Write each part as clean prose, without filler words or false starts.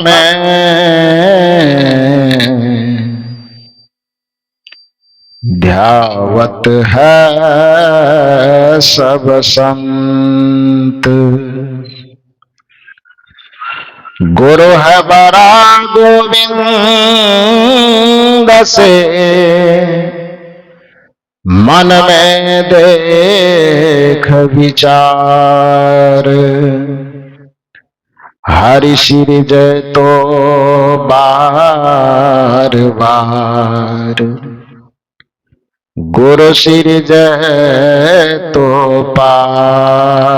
में ध्यावत है सब संत। गुरु है बड़ा गोविंद से मन में देख विचार। हरि सिर जय तो बार बार, गुरु सिर जय तो पार।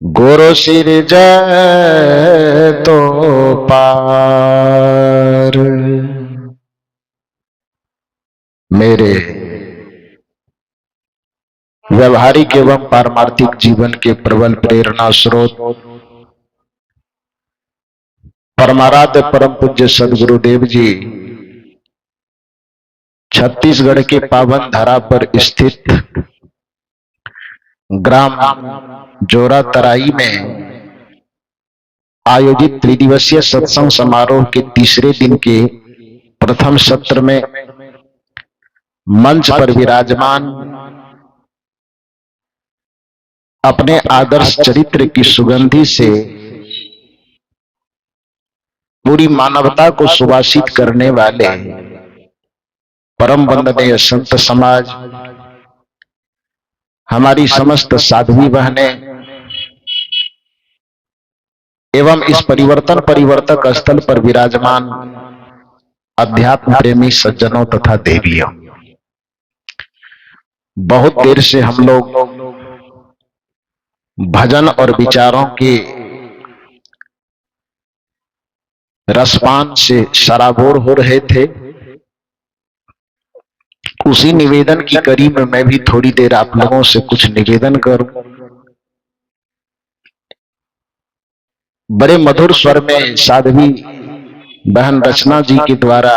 गुरु सिर जय तो पार। मेरे व्यवहारिक एवं पारमार्थिक जीवन के प्रबल प्रेरणा स्रोत परमाराध्य परम पूज्य सदगुरुदेव जी छत्तीसगढ़ के पावन धरा पर स्थित ग्राम जोरा तराई में आयोजित त्रिदिवसीय सत्संग समारोह के तीसरे दिन के प्रथम सत्र में मंच पर विराजमान अपने आदर्श चरित्र की सुगंधि से पूरी मानवता को सुवासित करने वाले परम वंदनीय संत समाज, हमारी समस्त साध्वी बहनें एवं इस परिवर्तन परिवर्तक स्थल पर विराजमान अध्यात्म प्रेमी सज्जनों तथा देवियों, बहुत देर से हम लोग भजन और विचारों के रसपान से सराबोर हो रहे थे। उसी निवेदन की कड़ी में मैं भी थोड़ी देर आप लोगों से कुछ निवेदन करूं। बड़े मधुर स्वर में साध्वी बहन रचना जी के द्वारा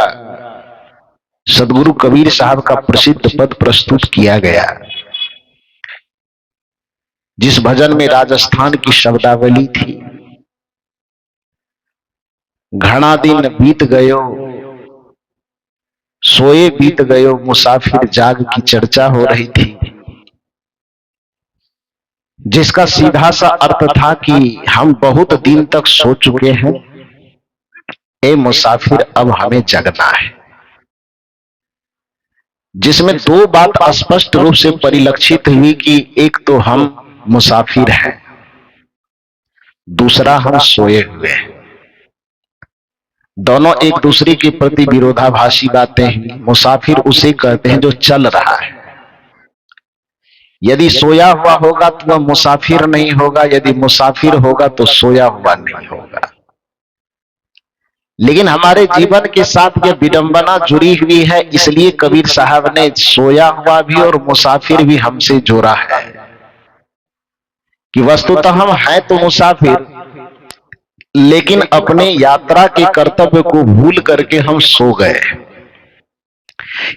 सदगुरु कबीर साहब का प्रसिद्ध पद प्रस्तुत किया गया, जिस भजन में राजस्थान की शब्दावली थी। घना दिन बीत गयो सोए बीत गयो मुसाफिर जाग की चर्चा हो रही थी, जिसका सीधा सा अर्थ था कि हम बहुत दिन तक सो चुके हैं, ए मुसाफिर अब हमें जगना है। जिसमें दो बात स्पष्ट रूप से परिलक्षित हुई कि एक तो हम मुसाफिर हैं, दूसरा हम सोए हुए हैं। दोनों एक दूसरे के प्रति विरोधाभासी बातें हैं। मुसाफिर उसे कहते हैं जो चल रहा है। यदि सोया हुआ होगा तो वह मुसाफिर नहीं होगा, यदि मुसाफिर होगा तो सोया हुआ नहीं होगा। लेकिन हमारे जीवन के साथ यह विडंबना जुड़ी हुई है, इसलिए कबीर साहब ने सोया हुआ भी और मुसाफिर भी हमसे जोड़ा है कि वस्तुतः हम हैं तो मुसाफिर, लेकिन अपने यात्रा के कर्तव्य को भूल करके हम सो गए।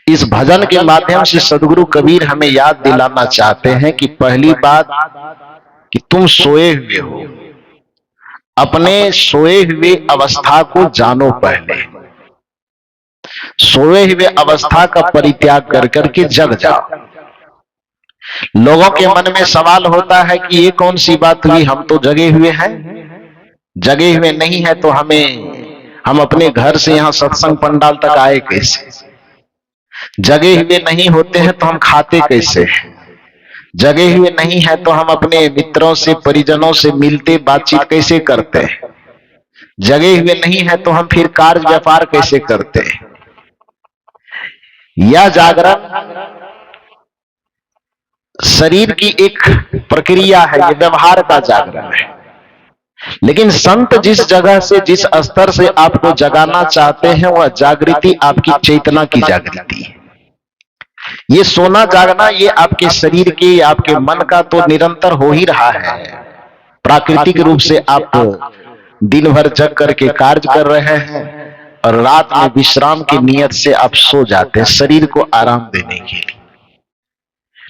इस भजन के माध्यम से सदगुरु कबीर हमें याद दिलाना चाहते हैं कि पहली बात कि तुम सोए हुए हो, अपने सोए हुए अवस्था को जानो। पहले सोए हुए अवस्था का परित्याग कर करके जग जाओ। लोगों के मन में सवाल होता है कि ये कौन सी बात हुई, हम तो जगे हुए हैं। जगे हुए नहीं है तो हम अपने घर से यहां सत्संग पंडाल तक आए कैसे? जगे हुए नहीं होते हैं तो हम खाते कैसे? जगे हुए नहीं है तो हम अपने मित्रों से परिजनों से मिलते बातचीत कैसे करते हैं? जगे हुए नहीं है तो हम फिर कार्य व्यापार कैसे करते हैं? यह जागरण शरीर की एक प्रक्रिया है, यह व्यवहार का जागरण है। लेकिन संत जिस जगह से, जिस स्तर से आपको जगाना चाहते हैं, वह जागृति आपकी चेतना की जागृति है। ये सोना जागना ये आपके शरीर के, आपके मन का तो निरंतर हो ही रहा है। प्राकृतिक रूप से आप दिन भर जग करके कार्य कर रहे हैं और रात में विश्राम की नियत से आप सो जाते हैं, शरीर को आराम देने के लिए।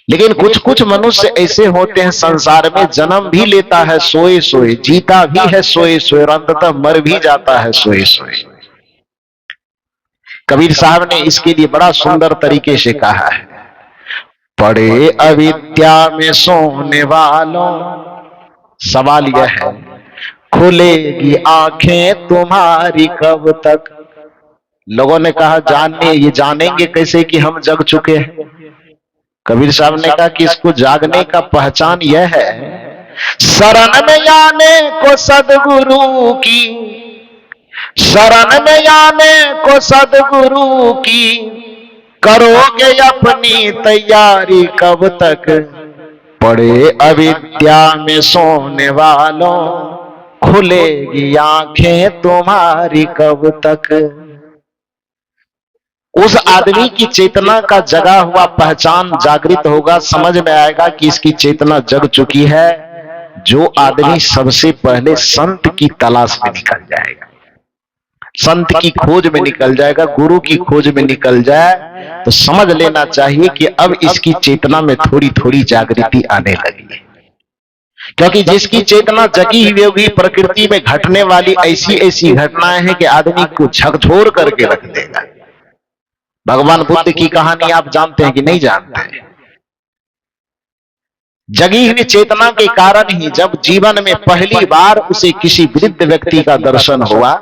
लेकिन कुछ कुछ मनुष्य ऐसे होते हैं संसार में, जन्म भी लेता है सोए सोए, जीता भी है सोए सोए और अंततः मर भी जाता है सोए सोए। कबीर साहब ने इसके लिए बड़ा सुंदर तरीके से कहा है, पड़े अविद्या में सोने वालों, सवाल यह है खुलेगी आंखें तुम्हारी कब तक। लोगों ने कहा जानने, ये जानेंगे कैसे कि हम जग चुके हैं। कबीर साहब ने कहा कि इसको जागने का पहचान यह है, शरण में आने को सदगुरु की, शरण में आने को सदगुरु की, करोगे अपनी तैयारी कब तक। पड़े अविद्या में सोने वालों, खुलेगी आंखें तुम्हारी कब तक। उस आदमी की चेतना का जगा हुआ पहचान जागृत होगा, समझ में आएगा कि इसकी चेतना जग चुकी है, जो आदमी सबसे पहले संत की तलाश में निकल जाएगा, संत की खोज में निकल जाएगा, गुरु की खोज में निकल जाए, तो समझ लेना चाहिए कि अब इसकी चेतना में थोड़ी थोड़ी जागृति आने लगी है। क्योंकि जिसकी चेतना जगी हुई होगी, प्रकृति में घटने वाली ऐसी ऐसी घटनाएं हैं कि आदमी को झकझोर करके रख देगा। भगवान बुद्ध की कहानी आप जानते हैं कि नहीं जानते? जगी हुई चेतना के कारण ही जब जीवन में पहली बार उसे किसी वृद्ध व्यक्ति का दर्शन हुआ,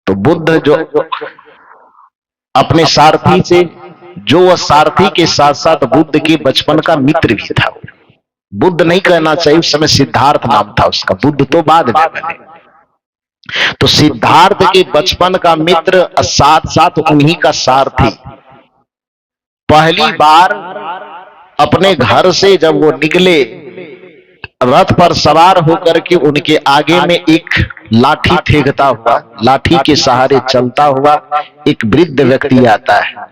तो बुद्ध जो अपने सारथी से, जो वह सारथी के साथ साथ बुद्ध के बचपन का मित्र भी था, बुद्ध नहीं कहना चाहिए, उस समय सिद्धार्थ नाम था उसका, बुद्ध तो बाद में बने। तो सिद्धार्थ के बचपन का मित्र साथ साथ उन्हीं का सारथी पहली बार अपने घर से जब वो निकले, रथ पर सवार होकर के उनके आगे में एक लाठी फेंकता हुआ, लाठी के सहारे चलता हुआ एक वृद्ध व्यक्ति आता है।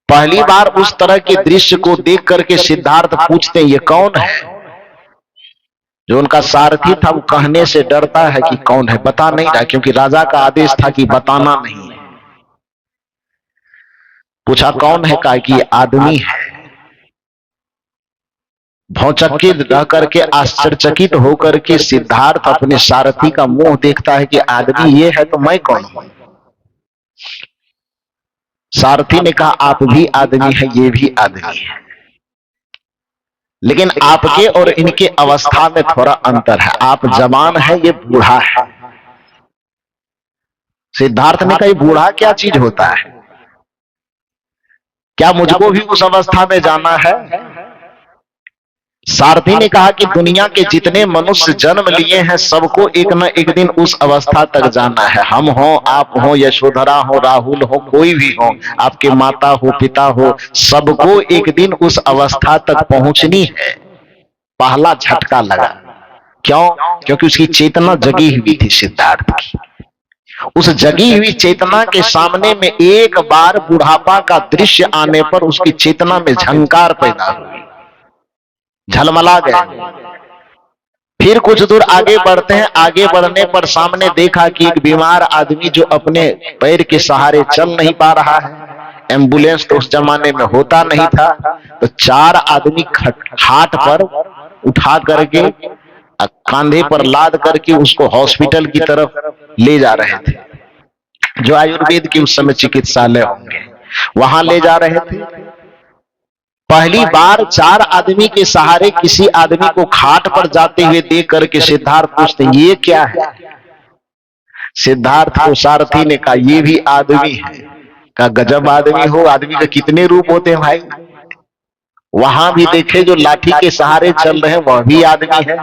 पहली बार उस तरह के दृश्य को देख करके सिद्धार्थ पूछते हैं ये कौन है। जो उनका सारथी था वो कहने से डरता है कि कौन है, बता नहीं रहा, क्योंकि राजा का आदेश था कि बताना नहीं है। पूछा कौन है, कहा कि ये आदमी है। भौचक्कित रह करके, आश्चर्यचकित होकर के सिद्धार्थ अपने सारथी का मुंह देखता है कि आदमी ये है तो मैं कौन हूं। सारथी ने कहा आप भी आदमी है, ये भी आदमी है, लेकिन आपके और इनके अवस्था में थोड़ा अंतर है, आप जवान है, ये बूढ़ा है। सिद्धार्थ ने कहा ये बूढ़ा क्या चीज होता है, क्या मुझको भी उस अवस्था में जाना है। सारथी ने कहा कि दुनिया के जितने मनुष्य जन्म लिए हैं सबको एक न एक दिन उस अवस्था तक जाना है। हम हो, आप हो, यशोधरा हो, राहुल हो, कोई भी हो, आपके माता हो, पिता हो, सबको एक दिन उस अवस्था तक पहुंचनी है। पहला झटका लगा, क्यों? क्योंकि उसकी चेतना जगी हुई थी सिद्धार्थ की। उस जगी हुई चेतना के सामने में एक बार बुढ़ापा का दृश्य आने पर उसकी चेतना में झंकार पैदा हुई, झलमला गए। फिर कुछ दूर आगे बढ़ते हैं, आगे बढ़ने पर सामने देखा कि एक बीमार आदमी जो अपने पैर के सहारे चल नहीं पा रहा है, एम्बुलेंस तो उस जमाने में होता नहीं था, तो चार आदमी हाथ पर उठा करके कांधे पर लाद करके उसको हॉस्पिटल की तरफ ले जा रहे थे, जो आयुर्वेद के उस समय चिकित्सालय होंगे, वहां ले जा रहे थे। पहली बार चार आदमी के सहारे किसी आदमी को खाट पर जाते हुए देख करके सिद्धार्थ पूछते ये क्या है। सिद्धार्थ को सारथी ने कहा ये भी आदमी है। कहा गजब आदमी हो, आदमी के कितने रूप होते हैं भाई। वहां भी देखे जो लाठी के सहारे चल रहे हैं वह भी आदमी है,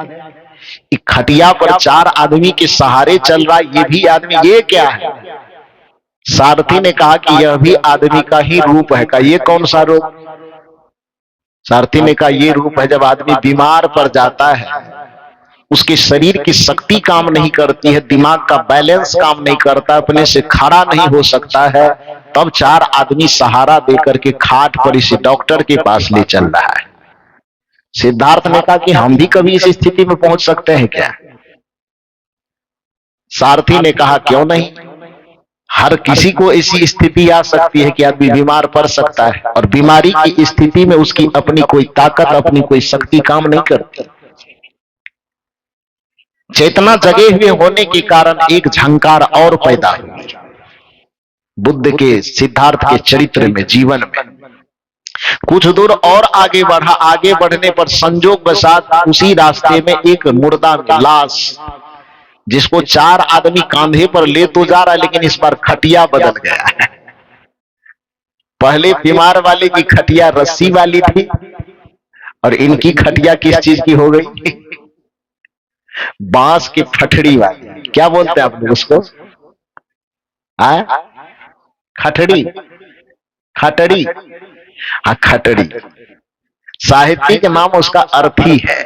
एक खटिया पर चार आदमी के सहारे चल रहा ये भी आदमी, ये क्या है। सारथी ने कहा कि यह भी आदमी का ही रूप है। कहा ये कौन सा रूप। सारथी ने कहा ये रूप है जब आदमी बीमार पड़ जाता है, उसके शरीर की शक्ति काम नहीं करती है, दिमाग का बैलेंस काम नहीं करता, अपने से खड़ा नहीं हो सकता है, तब चार आदमी सहारा देकर के खाट पर इसे डॉक्टर के पास ले चल रहा है। सिद्धार्थ ने कहा कि हम भी कभी इस स्थिति में पहुंच सकते हैं क्या। सारथी ने कहा क्यों नहीं, हर किसी को ऐसी स्थिति आ सकती है कि आदमी बीमार पड़ सकता है, और बीमारी की स्थिति में उसकी अपनी कोई ताकत, अपनी कोई शक्ति काम नहीं करती। चेतना जगे हुए होने के कारण एक झंकार और पैदा हुई बुद्ध के, सिद्धार्थ के चरित्र में, जीवन में। कुछ दूर और आगे बढ़ा, आगे बढ़ने पर संजोग वशात उसी रास्ते में एक मुर्दा लाश, जिसको 4 आदमी कांधे पर ले तो जा रहा है, लेकिन इस बार खटिया बदल गया है। पहले बीमार वाले की खटिया रस्सी वाली थी, और इनकी खटिया किस चीज की हो गई? बांस की फटड़ी वाली। क्या बोलते हैं आप लोग उसको? खटड़ी, खटड़ी। हाँ, खटड़ी। साहित्यिक नाम उसका अर्थ ही है।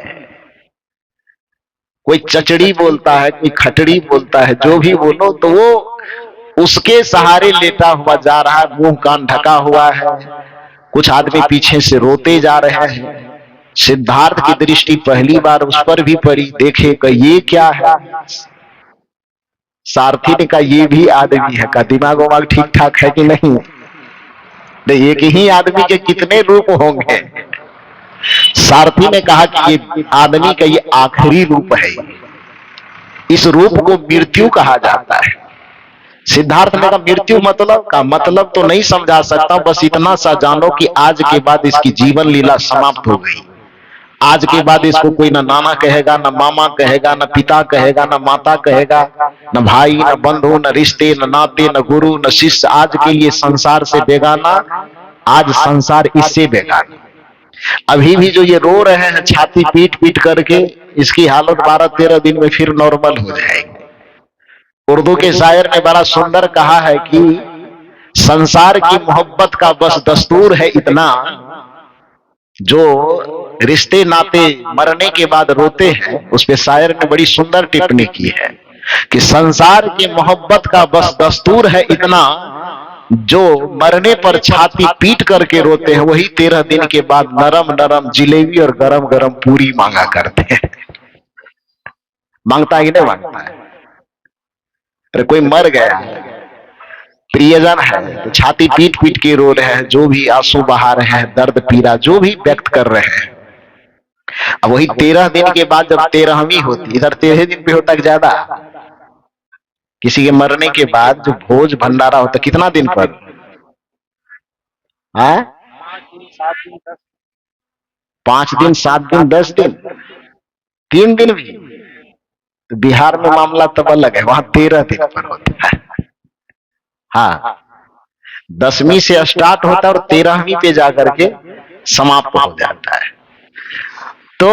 कोई चचड़ी बोलता है, कोई खटड़ी बोलता है, जो भी बोलो, तो वो उसके सहारे लेटा हुआ जा रहा है, मुंह कान ढका हुआ है। कुछ आदमी पीछे से रोते जा रहे हैं। सिद्धार्थ की दृष्टि पहली बार उस पर भी पड़ी, देखे कि ये क्या है। सारथी ने कहा ये भी आदमी है। का दिमाग वमाग ठीक ठाक है कि नहीं? एक ही आदमी के कितने रूप होंगे? सारथी ने कहा कि ये आदमी का ये आखिरी रूप है, इस रूप को मृत्यु कहा जाता है। सिद्धार्थ ने कहा मृत्यु मतलब तो नहीं समझा सकता, बस इतना सा जानो कि आज के बाद इसकी जीवन लीला समाप्त हो गई। आज के बाद इसको कोई ना नाना कहेगा, ना मामा कहेगा, ना पिता कहेगा, ना माता कहेगा, न भाई, न बंधु, न रिश्ते, न नाते, न गुरु, न शिष्य। आज के लिए संसार से बेगाना, आज संसार इससे बेगाना। अभी भी जो ये रो रहे हैं छाती पीट पीट करके, इसकी हालत 12-13 दिन में फिर नॉर्मल हो जाएगी। उर्दू के शायर ने बड़ा सुंदर कहा है कि संसार की मोहब्बत का बस दस्तूर है इतना, जो रिश्ते नाते मरने के बाद रोते हैं। उस पे शायर ने बड़ी सुंदर टिप्पणी की है कि संसार की मोहब्बत का बस दस्तूर है इतना, जो मरने पर छाती पीट करके रोते हैं, वही 13 दिन के बाद नरम नरम जिलेबी और गरम गरम पूरी मांगा करते हैं। मांगता है कि नहीं मांगता है? अरे कोई मर गया है, प्रियजन है, तो छाती पीट पीट के रो रहे हैं, जो भी आंसू बहा रहे हैं, दर्द पीड़ा जो भी व्यक्त कर रहे हैं। अब वही 13 दिन के बाद जब 13वीं होती, इधर 13 दिन पे होता है ज्यादा, किसी के मरने के बाद जो भोज भंडारा होता, कितना दिन पर? 5 दिन, 7 दिन, 10 दिन, 3 दिन भी। तो बिहार में मामला तब अलग है, वहां 13 दिन पर होता है। हाँ, 10वीं से स्टार्ट होता है और 13वीं पे जाकर के समाप्त हो जाता है। तो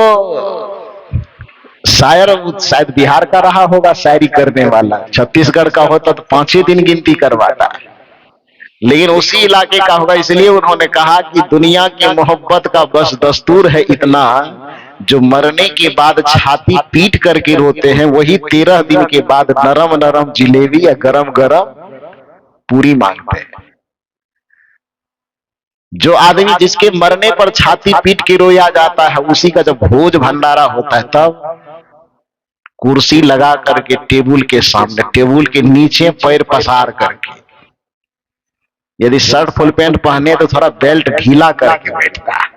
शायर शायद बिहार का रहा होगा शायरी करने वाला, छत्तीसगढ़ का होता तो 5 ही दिन गिनती करवाता, लेकिन उसी इलाके का होगा, इसलिए उन्होंने कहा कि दुनिया की मोहब्बत का बस दस्तूर है इतना, जो मरने के बाद छाती पीट करके रोते हैं, वही 13 दिन के बाद नरम नरम जिलेबी या गरम गरम पूरी मांगते हैं। जो आदमी जिसके मरने पर छाती पीट के रोया जाता है, उसी का जब भोज भंडारा होता है, तब कुर्सी लगा करके टेबुल के सामने, टेबुल के नीचे पैर पसार करके, यदि शर्ट फुल पैंट पहने तो थोड़ा बेल्ट ढीला करके बैठता है।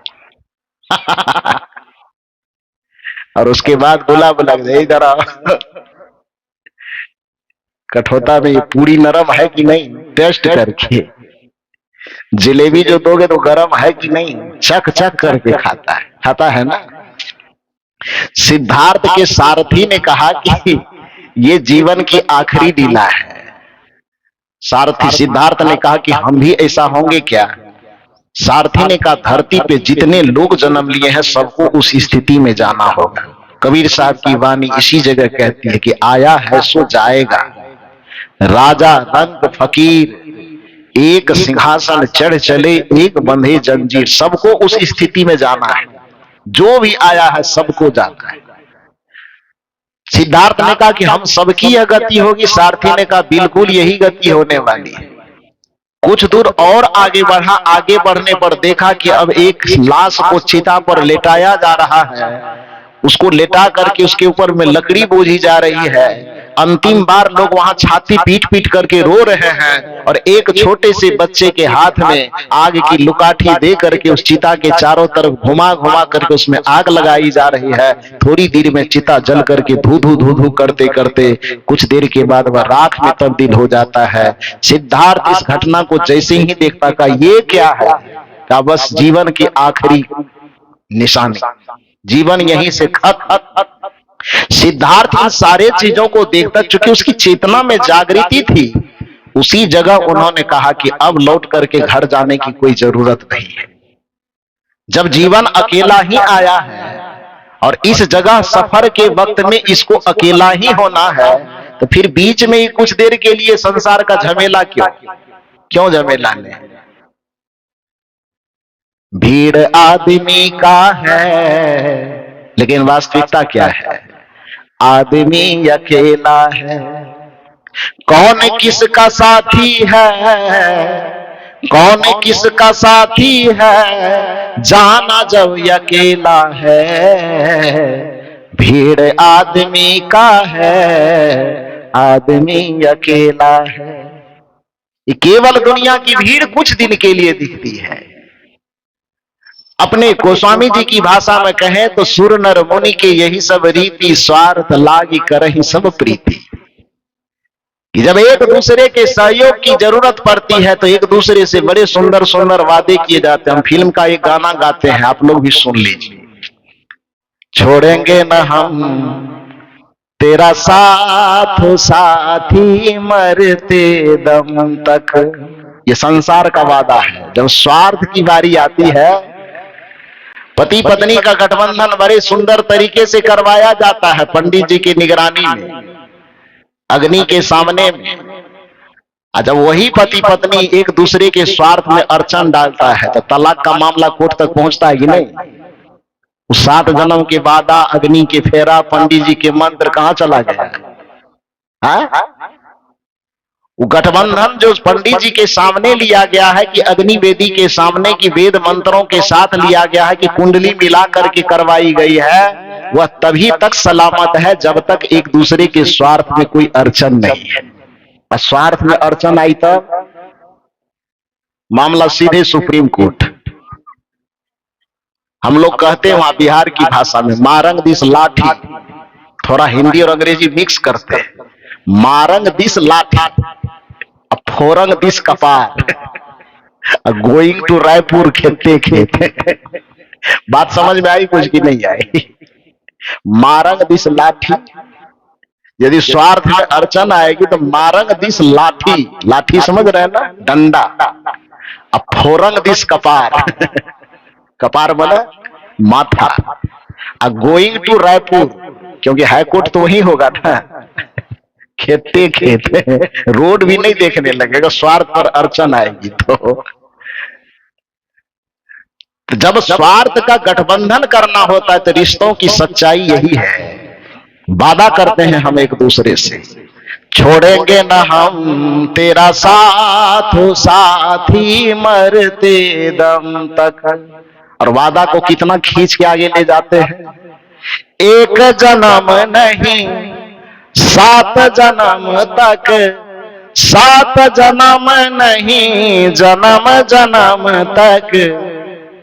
और उसके बाद गुलाब लग जाए, इधर कठोता में ये पूरी नरम है कि नहीं टेस्ट करके, जलेबी जो दोगे तो गरम है कि नहीं चक चक करके खाता है ना। सिद्धार्थ के सारथी ने कहा कि ये जीवन की आखिरी लीला है। सारथी सिद्धार्थ ने कहा कि हम भी ऐसा होंगे क्या? सारथी ने कहा धरती पे जितने लोग जन्म लिए हैं सबको उस स्थिति में जाना होगा। कबीर साहब की वाणी इसी जगह कहती है कि आया है सो जाएगा, राजा रंग फकीर एक सिंहासन चढ़ चले, एक बंधे जंजीर। सबको उस स्थिति में जाना है, जो भी आया है सबको जाना है। सिद्धार्थ ने कहा कि हम सबकी यह गति होगी। सारथी ने कहा बिल्कुल यही गति होने वाली है। कुछ दूर और आगे बढ़ा, आगे बढ़ने पर देखा कि अब एक लाश को चिता पर लेटाया जा रहा है उसको लेटा करके उसके ऊपर में लकड़ी बोझी जा रही है। अंतिम बार लोग वहां छाती पीट पीट करके रो रहे हैं और एक छोटे से बच्चे के हाथ में आग की लुकाठी दे करके उस चिता के चारों तरफ घुमा घुमा करके उसमें आग लगाई जा रही है। थोड़ी देर में चिता जल करके धू धू धू धू करते करते कुछ देर के बाद वह राख में तब्दील हो जाता है। सिद्धार्थ इस घटना को जैसे ही देखता का ये क्या है, का बस जीवन की आखिरी निशानी, जीवन यहीं से खत्म। सिद्धार्थ इन सारे चीजों को देखता, चूंकि उसकी चेतना में जागृति थी, उसी जगह उन्होंने कहा कि अब लौट करके घर जाने की कोई जरूरत नहीं है। जब जीवन अकेला ही आया है और इस जगह सफर के वक्त में इसको अकेला ही होना है, तो फिर बीच में ही कुछ देर के लिए संसार का झमेला क्यों झमेला ले। भीड़ आदमी का है, लेकिन वास्तविकता क्या है, आदमी अकेला है। कौन किसका साथी है, कौन किसका साथी है, जाना जब अकेला है। भीड़ आदमी का है, आदमी अकेला है। ये केवल दुनिया की भीड़ कुछ दिन के लिए दिखती है। अपने गोस्वामी जी की भाषा में कहें तो सुर नर मुनि के यही सब रीति, स्वार्थ लागी करहि सब प्रीति। कि जब एक दूसरे के सहयोग की जरूरत पड़ती है तो एक दूसरे से बड़े सुंदर सुंदर वादे किए जाते हैं। हम फिल्म का एक गाना गाते हैं, आप लोग भी सुन लीजिए। छोड़ेंगे न हम तेरा साथ साथी मरते दम तक, ये संसार का वादा है। जब स्वार्थ की बारी आती है, पति पत्नी का गठबंधन बड़े सुंदर तरीके से करवाया जाता है पंडित जी की निगरानी में, अग्नि के सामने में। जब वही पति पत्नी एक दूसरे के स्वार्थ में अड़चन डालता है तो तलाक का मामला कोर्ट तक पहुंचता है कि नहीं। उस 7 जन्म के वादा, अग्नि के फेरा, पंडित जी के मंत्र कहां चला गया है? वो गठबंधन जो पंडित जी के सामने लिया गया है कि अग्नि वेदी के सामने की वेद मंत्रों के साथ लिया गया है कि कुंडली मिला करके करवाई गई है, वह तभी तक सलामत है जब तक एक दूसरे के स्वार्थ में कोई अड़चन नहीं है। और स्वार्थ में अड़चन आई तब मामला सीधे सुप्रीम कोर्ट। हम लोग कहते हैं वहां बिहार की भाषा में मारंग दिस लाठी, थोड़ा हिंदी और अंग्रेजी मिक्स करते हैं। मारंग दिस लाठी, फोरंग दिस कपार, गोइंग टू रायपुर खेते खेते। बात समझ में आई कुछ की नहीं आई? मारंग दिस लाठी, यदि स्वार्थ में अड़चन आएगी तो मारंग दिस लाठी, लाठी समझ रहे हैं ना, डंडा। अब फोरंग दिस कपार, कपार बोला माथा। गोइंग टू रायपुर, क्योंकि हाईकोर्ट तो वही होगा ना। खेते खेते रोड भी नहीं देखने लगेगा, स्वार्थ पर अड़चन आएगी तो। जब स्वार्थ का गठबंधन करना होता है तो रिश्तों की सच्चाई यही है। वादा करते हैं हम एक दूसरे से, छोड़ेंगे न हम तेरा साथ साथी मरते दम तक। और वादा को कितना खींच के आगे ले जाते हैं, एक जन्म नहीं 7 जन्म तक, 7 जन्म नहीं जन्म जन्म तक,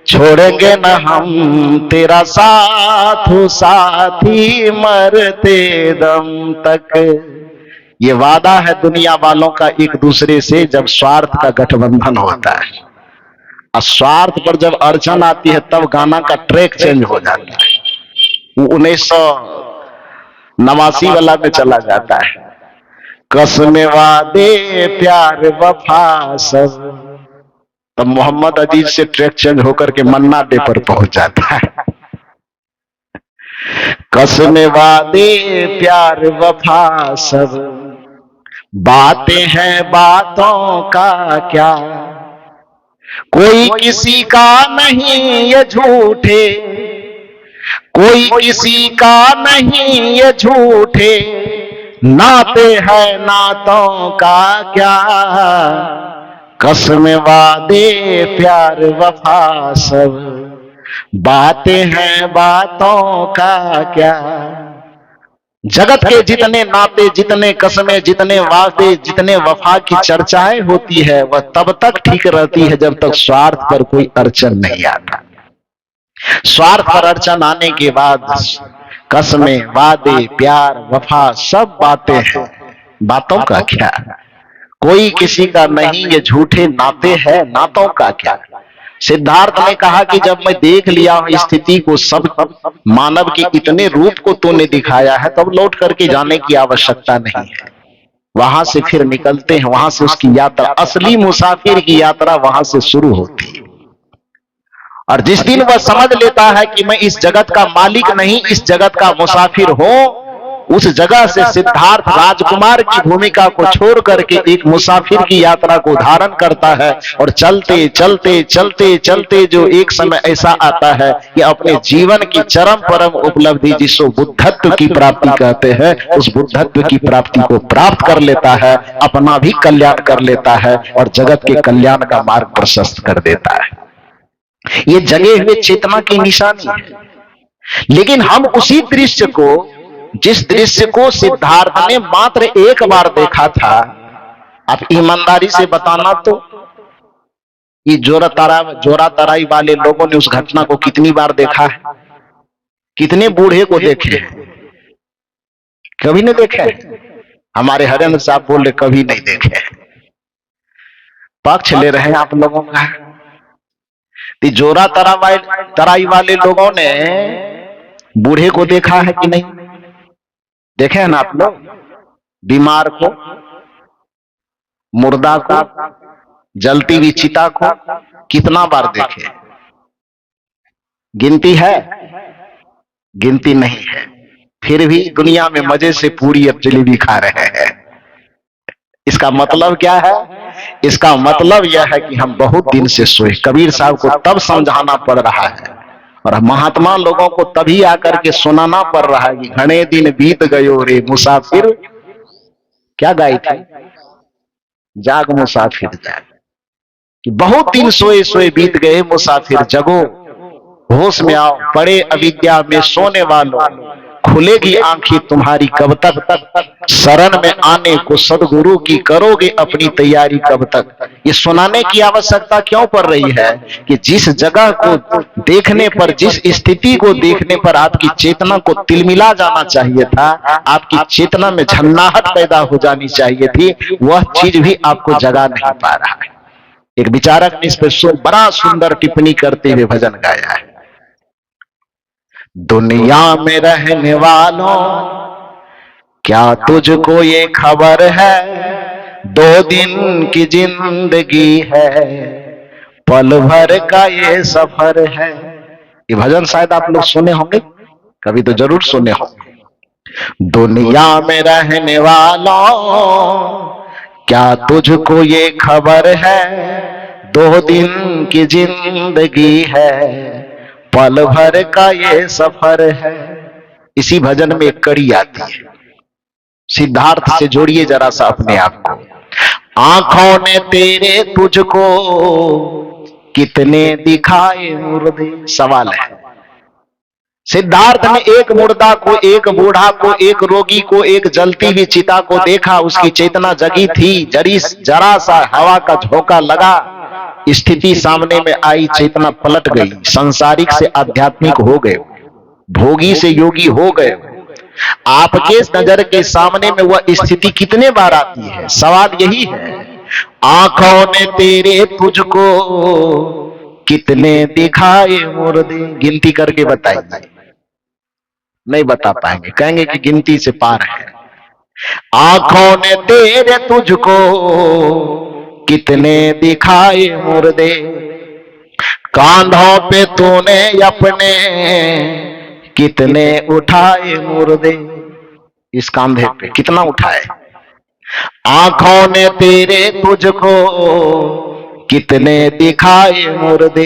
छोड़ेंगे न हम तेरा साथ साथी मरते दम तक। ये वादा है दुनिया वालों का एक दूसरे से जब स्वार्थ का गठबंधन होता है। और स्वार्थ पर जब अड़चन आती है तब गाना का ट्रैक चेंज हो जाता है, 1989 वाला में चला जाता है। कसमें वादे प्यार वफा सब, तब मोहम्मद अजीज से ट्रैक चेंज होकर के मन्ना डे पर पहुंच जाता है। कसमें वादे प्यार वफा सब, बातें हैं बातों का क्या, कोई किसी का नहीं ये झूठे, कोई किसी का नहीं ये झूठे, नाते हैं नातों का क्या, कसमें वादे प्यार वफा सब, बातें हैं बातों का क्या। जगत के जितने नाते, जितने कस्में, जितने वादे, जितने वफा की चर्चाएं होती है, वह तब तक ठीक रहती है जब तक स्वार्थ पर कोई अड़चन नहीं आता। स्वार्थ पर अड़चन आने के बाद कस्में, वादे, प्यार, वफा सब बातें हैं, बातों का क्या। कोई किसी का नहीं, ये झूठे नाते हैं, नातों का क्या। सिद्धार्थ ने कहा कि जब मैं देख लिया हूं स्थिति को, सब मानव के इतने रूप को तूने दिखाया है, तब लौट करके जाने की आवश्यकता नहीं है। वहां से फिर निकलते हैं, वहां से उसकी यात्रा, असली मुसाफिर की यात्रा वहां से शुरू होती है। और जिस दिन वह समझ लेता है कि मैं इस जगत का मालिक नहीं, इस जगत का मुसाफिर हूं, उस जगह से सिद्धार्थ राजकुमार की भूमिका को छोड़ करके एक मुसाफिर की यात्रा को धारण करता है। और चलते चलते चलते चलते जो एक समय ऐसा आता है कि अपने जीवन की चरम परम उपलब्धि, जिसको बुद्धत्व की प्राप्ति कहते हैं, उस बुद्धत्व की प्राप्ति को प्राप्त कर लेता है, अपना भी कल्याण कर लेता है और जगत के कल्याण का मार्ग प्रशस्त कर देता है। ये जगे हुए चेतना की निशानी है। लेकिन हम उसी दृश्य को, जिस दृश्य को सिद्धार्थ ने मात्र एक बार देखा था, आप ईमानदारी से बताना तो, ये जोरा तराई वाले लोगों ने उस घटना को कितनी बार देखा है? कितने बूढ़े को देखे हैं? कभी नहीं देखे। हमारे हरेंद्र साहब बोल रहे कभी नहीं देखे। पक्ष ले रहे हैं आप लोगों का। जोरा तराई वाले लोगों ने बूढ़े को देखा है कि नहीं देखे हैं ना आप लोग? बीमार को, मुर्दा को, जलती हुई चिता को कितना बार देखे? गिनती है? गिनती नहीं है। फिर भी दुनिया में मजे से पूरी और जलेबी खा रहे हैं। इसका मतलब क्या है? इसका मतलब यह है कि हम बहुत दिन से सोए। कबीर साहब को तब समझाना पड़ रहा है और महात्मा लोगों को तभी आकर के सुनाना पड़ रहा है कि घने दिन बीत गयो रे मुसाफिर। क्या गाई थी? जाग मुसाफिर जाग। कि बहुत दिन सोए सोए बीत गए मुसाफिर, जगो होश में आओ, पड़े अविद्या में सोने वालों, खुलेगी आंखें तुम्हारी कब तक, शरण में आने को सदगुरु की करोगे अपनी तैयारी कब तक। ये सुनाने की आवश्यकता क्यों पड़ रही है कि जिस जगह को देखने पर, जिस स्थिति को देखने पर आपकी चेतना को तिलमिला जाना चाहिए था, आपकी चेतना में झन्नाहट पैदा हो जानी चाहिए थी, वह चीज भी आपको जगा नहीं पा रहा है। एक विचारक ने इस पर बड़ा सुंदर टिप्पणी करते हुए भजन गाया है। दुनिया में रहने वालों, क्या तुझको ये खबर है, 2 दिन की जिंदगी है, पल भर का ये सफर है। ये भजन शायद आप लोग सुने होंगे, कभी तो जरूर सुने होंगे। दुनिया में रहने वालों, क्या तुझको ये खबर है, 2 दिन की जिंदगी है, पल भर का ये सफर है। इसी भजन में एक कड़ी आती है, सिद्धार्थ से जोड़िए जरा सा अपने आप को। आंखों ने तेरे तुझको कितने दिखाए मुर्दे। सवाल है, सिद्धार्थ ने एक मुर्दा को, एक बूढ़ा को, एक रोगी को, एक जलती हुई चिता को देखा। उसकी चेतना जगी थी, जरा सा हवा का झोंका लगा, स्थिति सामने में आई, चेतना पलट गई, संसारिक से आध्यात्मिक हो गए, भोगी से योगी हो गए। आपके नजर के सामने में वह स्थिति कितने बार आती है? सवाल यही है। आंखों ने तेरे तुझको कितने दिखाए मुर्दे। गिनती करके बताइए। नहीं बता पाएंगे, कहेंगे कि गिनती से पार है। आंखों ने तेरे तुझको कितने दिखाए मुर्दे, कांधों पे तूने अपने कितने उठाए मुर्दे। इस कांधे पे कितना उठाए? आंखों ने तेरे तुझको कितने दिखाए मुर्दे,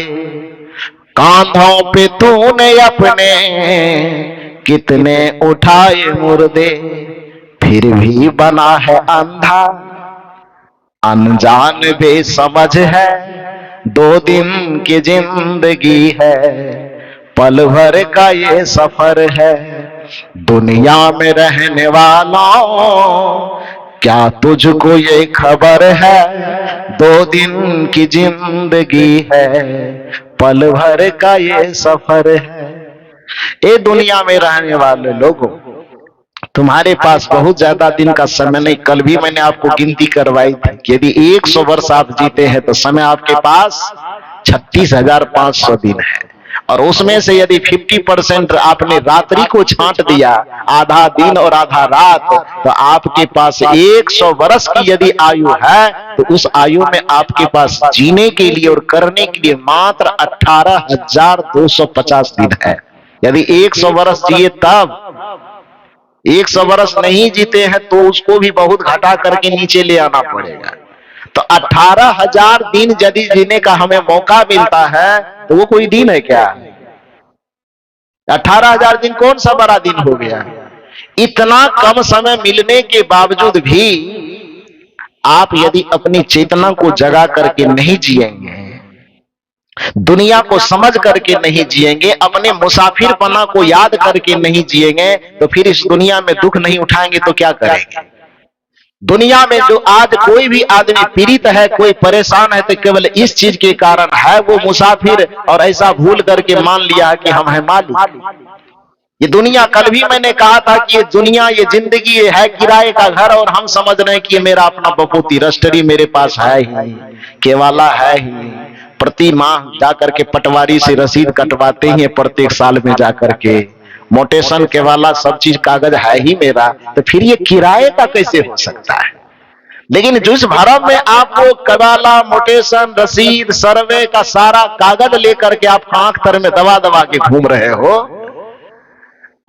कांधों पे तूने अपने कितने उठाए मुर्दे, फिर भी बना है अंधा, अनजान बेसमझ है, 2 दिन की जिंदगी है, पल भर का ये सफर है, दुनिया में रहने वालों क्या तुझको ये खबर है, 2 दिन की जिंदगी है, पल भर का ये सफर है। ए दुनिया में रहने वाले लोगों, तुम्हारे पास बहुत ज्यादा दिन का समय नहीं। कल भी मैंने आपको गिनती करवाई थी कि यदि 100 वर्ष आप जीते हैं तो समय आपके पास 36,500 दिन है, और उसमें से यदि 50% आपने रात्रि को छांट दिया, आधा दिन और आधा रात, तो आपके पास 100 वर्ष की यदि आयु है तो उस आयु में आपके पास जीने के लिए और करने के लिए मात्र 18,250 दिन है। यदि 100 वर्ष जिए तब, 100 वर्ष नहीं जीते हैं तो उसको भी बहुत घटा करके नीचे ले आना पड़ेगा। तो 18,000 दिन यदि जीने का हमें मौका मिलता है तो वो कोई दिन है क्या? 18,000 दिन कौन सा बड़ा दिन हो गया? इतना कम समय मिलने के बावजूद भी आप यदि अपनी चेतना को जगा करके नहीं जिएंगे, दुनिया को समझ करके नहीं जिएंगे, अपने मुसाफिरपना को याद करके नहीं जिएंगे, तो फिर इस दुनिया में दुख नहीं उठाएंगे तो क्या करेंगे? दुनिया में जो आज कोई भी आदमी पीड़ित है, कोई परेशान है, तो केवल इस चीज के कारण है वो मुसाफिर, और ऐसा भूल करके मान लिया है कि हम हैं मालिक। ये दुनिया, कल भी मैंने कहा था कि ये दुनिया, ये जिंदगी ये है किराए का घर, और हम समझ रहे हैं कि ये मेरा अपना बपोती रजिस्ट्री मेरे पास है ही, केवाला है ही, प्रति माह जाकर के पटवारी से रसीद कटवाते ही प्रत्येक साल में जाकर के, मोटेशन केवाला सब चीज कागज है ही मेरा, तो फिर ये किराए का कैसे हो सकता है? लेकिन जिस भरम में आपको केवाला, मोटेशन, रसीद, सर्वे का सारा कागज लेकर के आप आंख तर में दबा दबा के घूम रहे हो,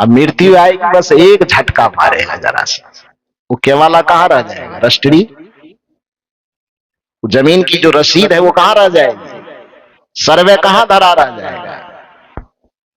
अब मृत्यु आएगी बस एक झटका मारेगा जरा सा, वो केवाला कहां रह जाएगा? रजिस्ट्री, जमीन की जो रसीद है वो कहां रह जाएगी? सर्वे कहां धरा रह जाएगा?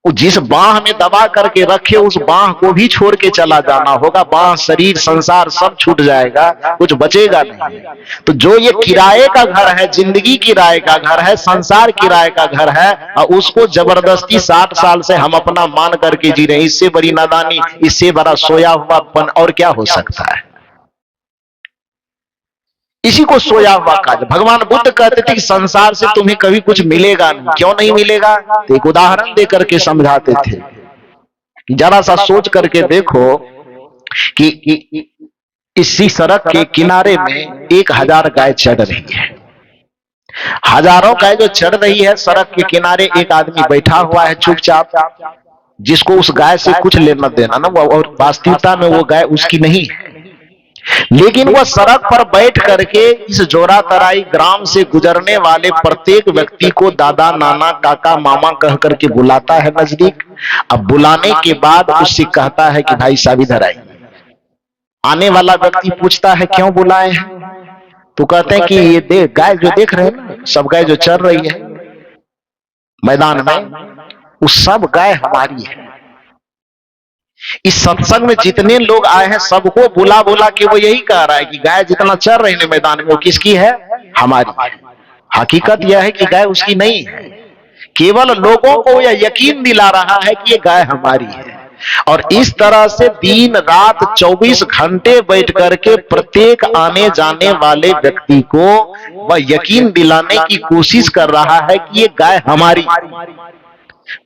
जिस बाह में दबा करके रखे उस बाह को भी छोड़ के चला जाना होगा। बाह, शरीर, संसार सब छूट जाएगा, कुछ बचेगा नहीं। तो जो ये किराए का घर है, जिंदगी किराए का घर है, संसार किराए का घर है, और उसको जबरदस्ती 60 साल से हम अपना मान करके जी रहे हैं, इससे बड़ी नादानी, इससे बड़ा सोया हुआपन और क्या हो सकता है? इसी को सोया हुआ काज। भगवान बुद्ध कहते थे कि संसार से तुम्हें कभी कुछ मिलेगा नहीं। क्यों नहीं मिलेगा? तो एक उदाहरण दे करके समझाते थे, जरा सा सोच करके देखो कि इसी सड़क के किनारे में 1000 गाय चढ़ रही है, हजारों गाय जो चढ़ रही है, सड़क के किनारे एक आदमी बैठा हुआ है चुपचाप, जिसको उस गाय से कुछ लेना देना ना, और वास्तविकता में वो गाय उसकी नहीं है, लेकिन वह सड़क पर बैठ करके इस जोरा तराई ग्राम से गुजरने वाले प्रत्येक व्यक्ति को दादा, नाना, काका, मामा कह करके बुलाता है नजदीक। अब बुलाने के बाद उससे कहता है कि भाई साहब इधर आइए। आने वाला व्यक्ति पूछता है क्यों बुलाए हैं? तो कहते हैं कि ये गाय जो देख रहे हैं ना, सब गाय जो चल रही है मैदान में, वो सब गाय हमारी है। इस सत्संग में जितने लोग आए हैं सबको बुला बुला के वो यही कह रहा है कि गाय जितना चल रही है मैदान में वो किसकी है? हमारी। हकीकत यह है कि गाय उसकी नहीं है, केवल लोगों को यह यकीन दिला रहा है कि ये गाय हमारी है। और इस तरह से दिन रात 24 घंटे बैठ करके प्रत्येक आने जाने वाले व्यक्ति को वह यकीन दिलाने की कोशिश कर रहा है कि ये गाय हमारी।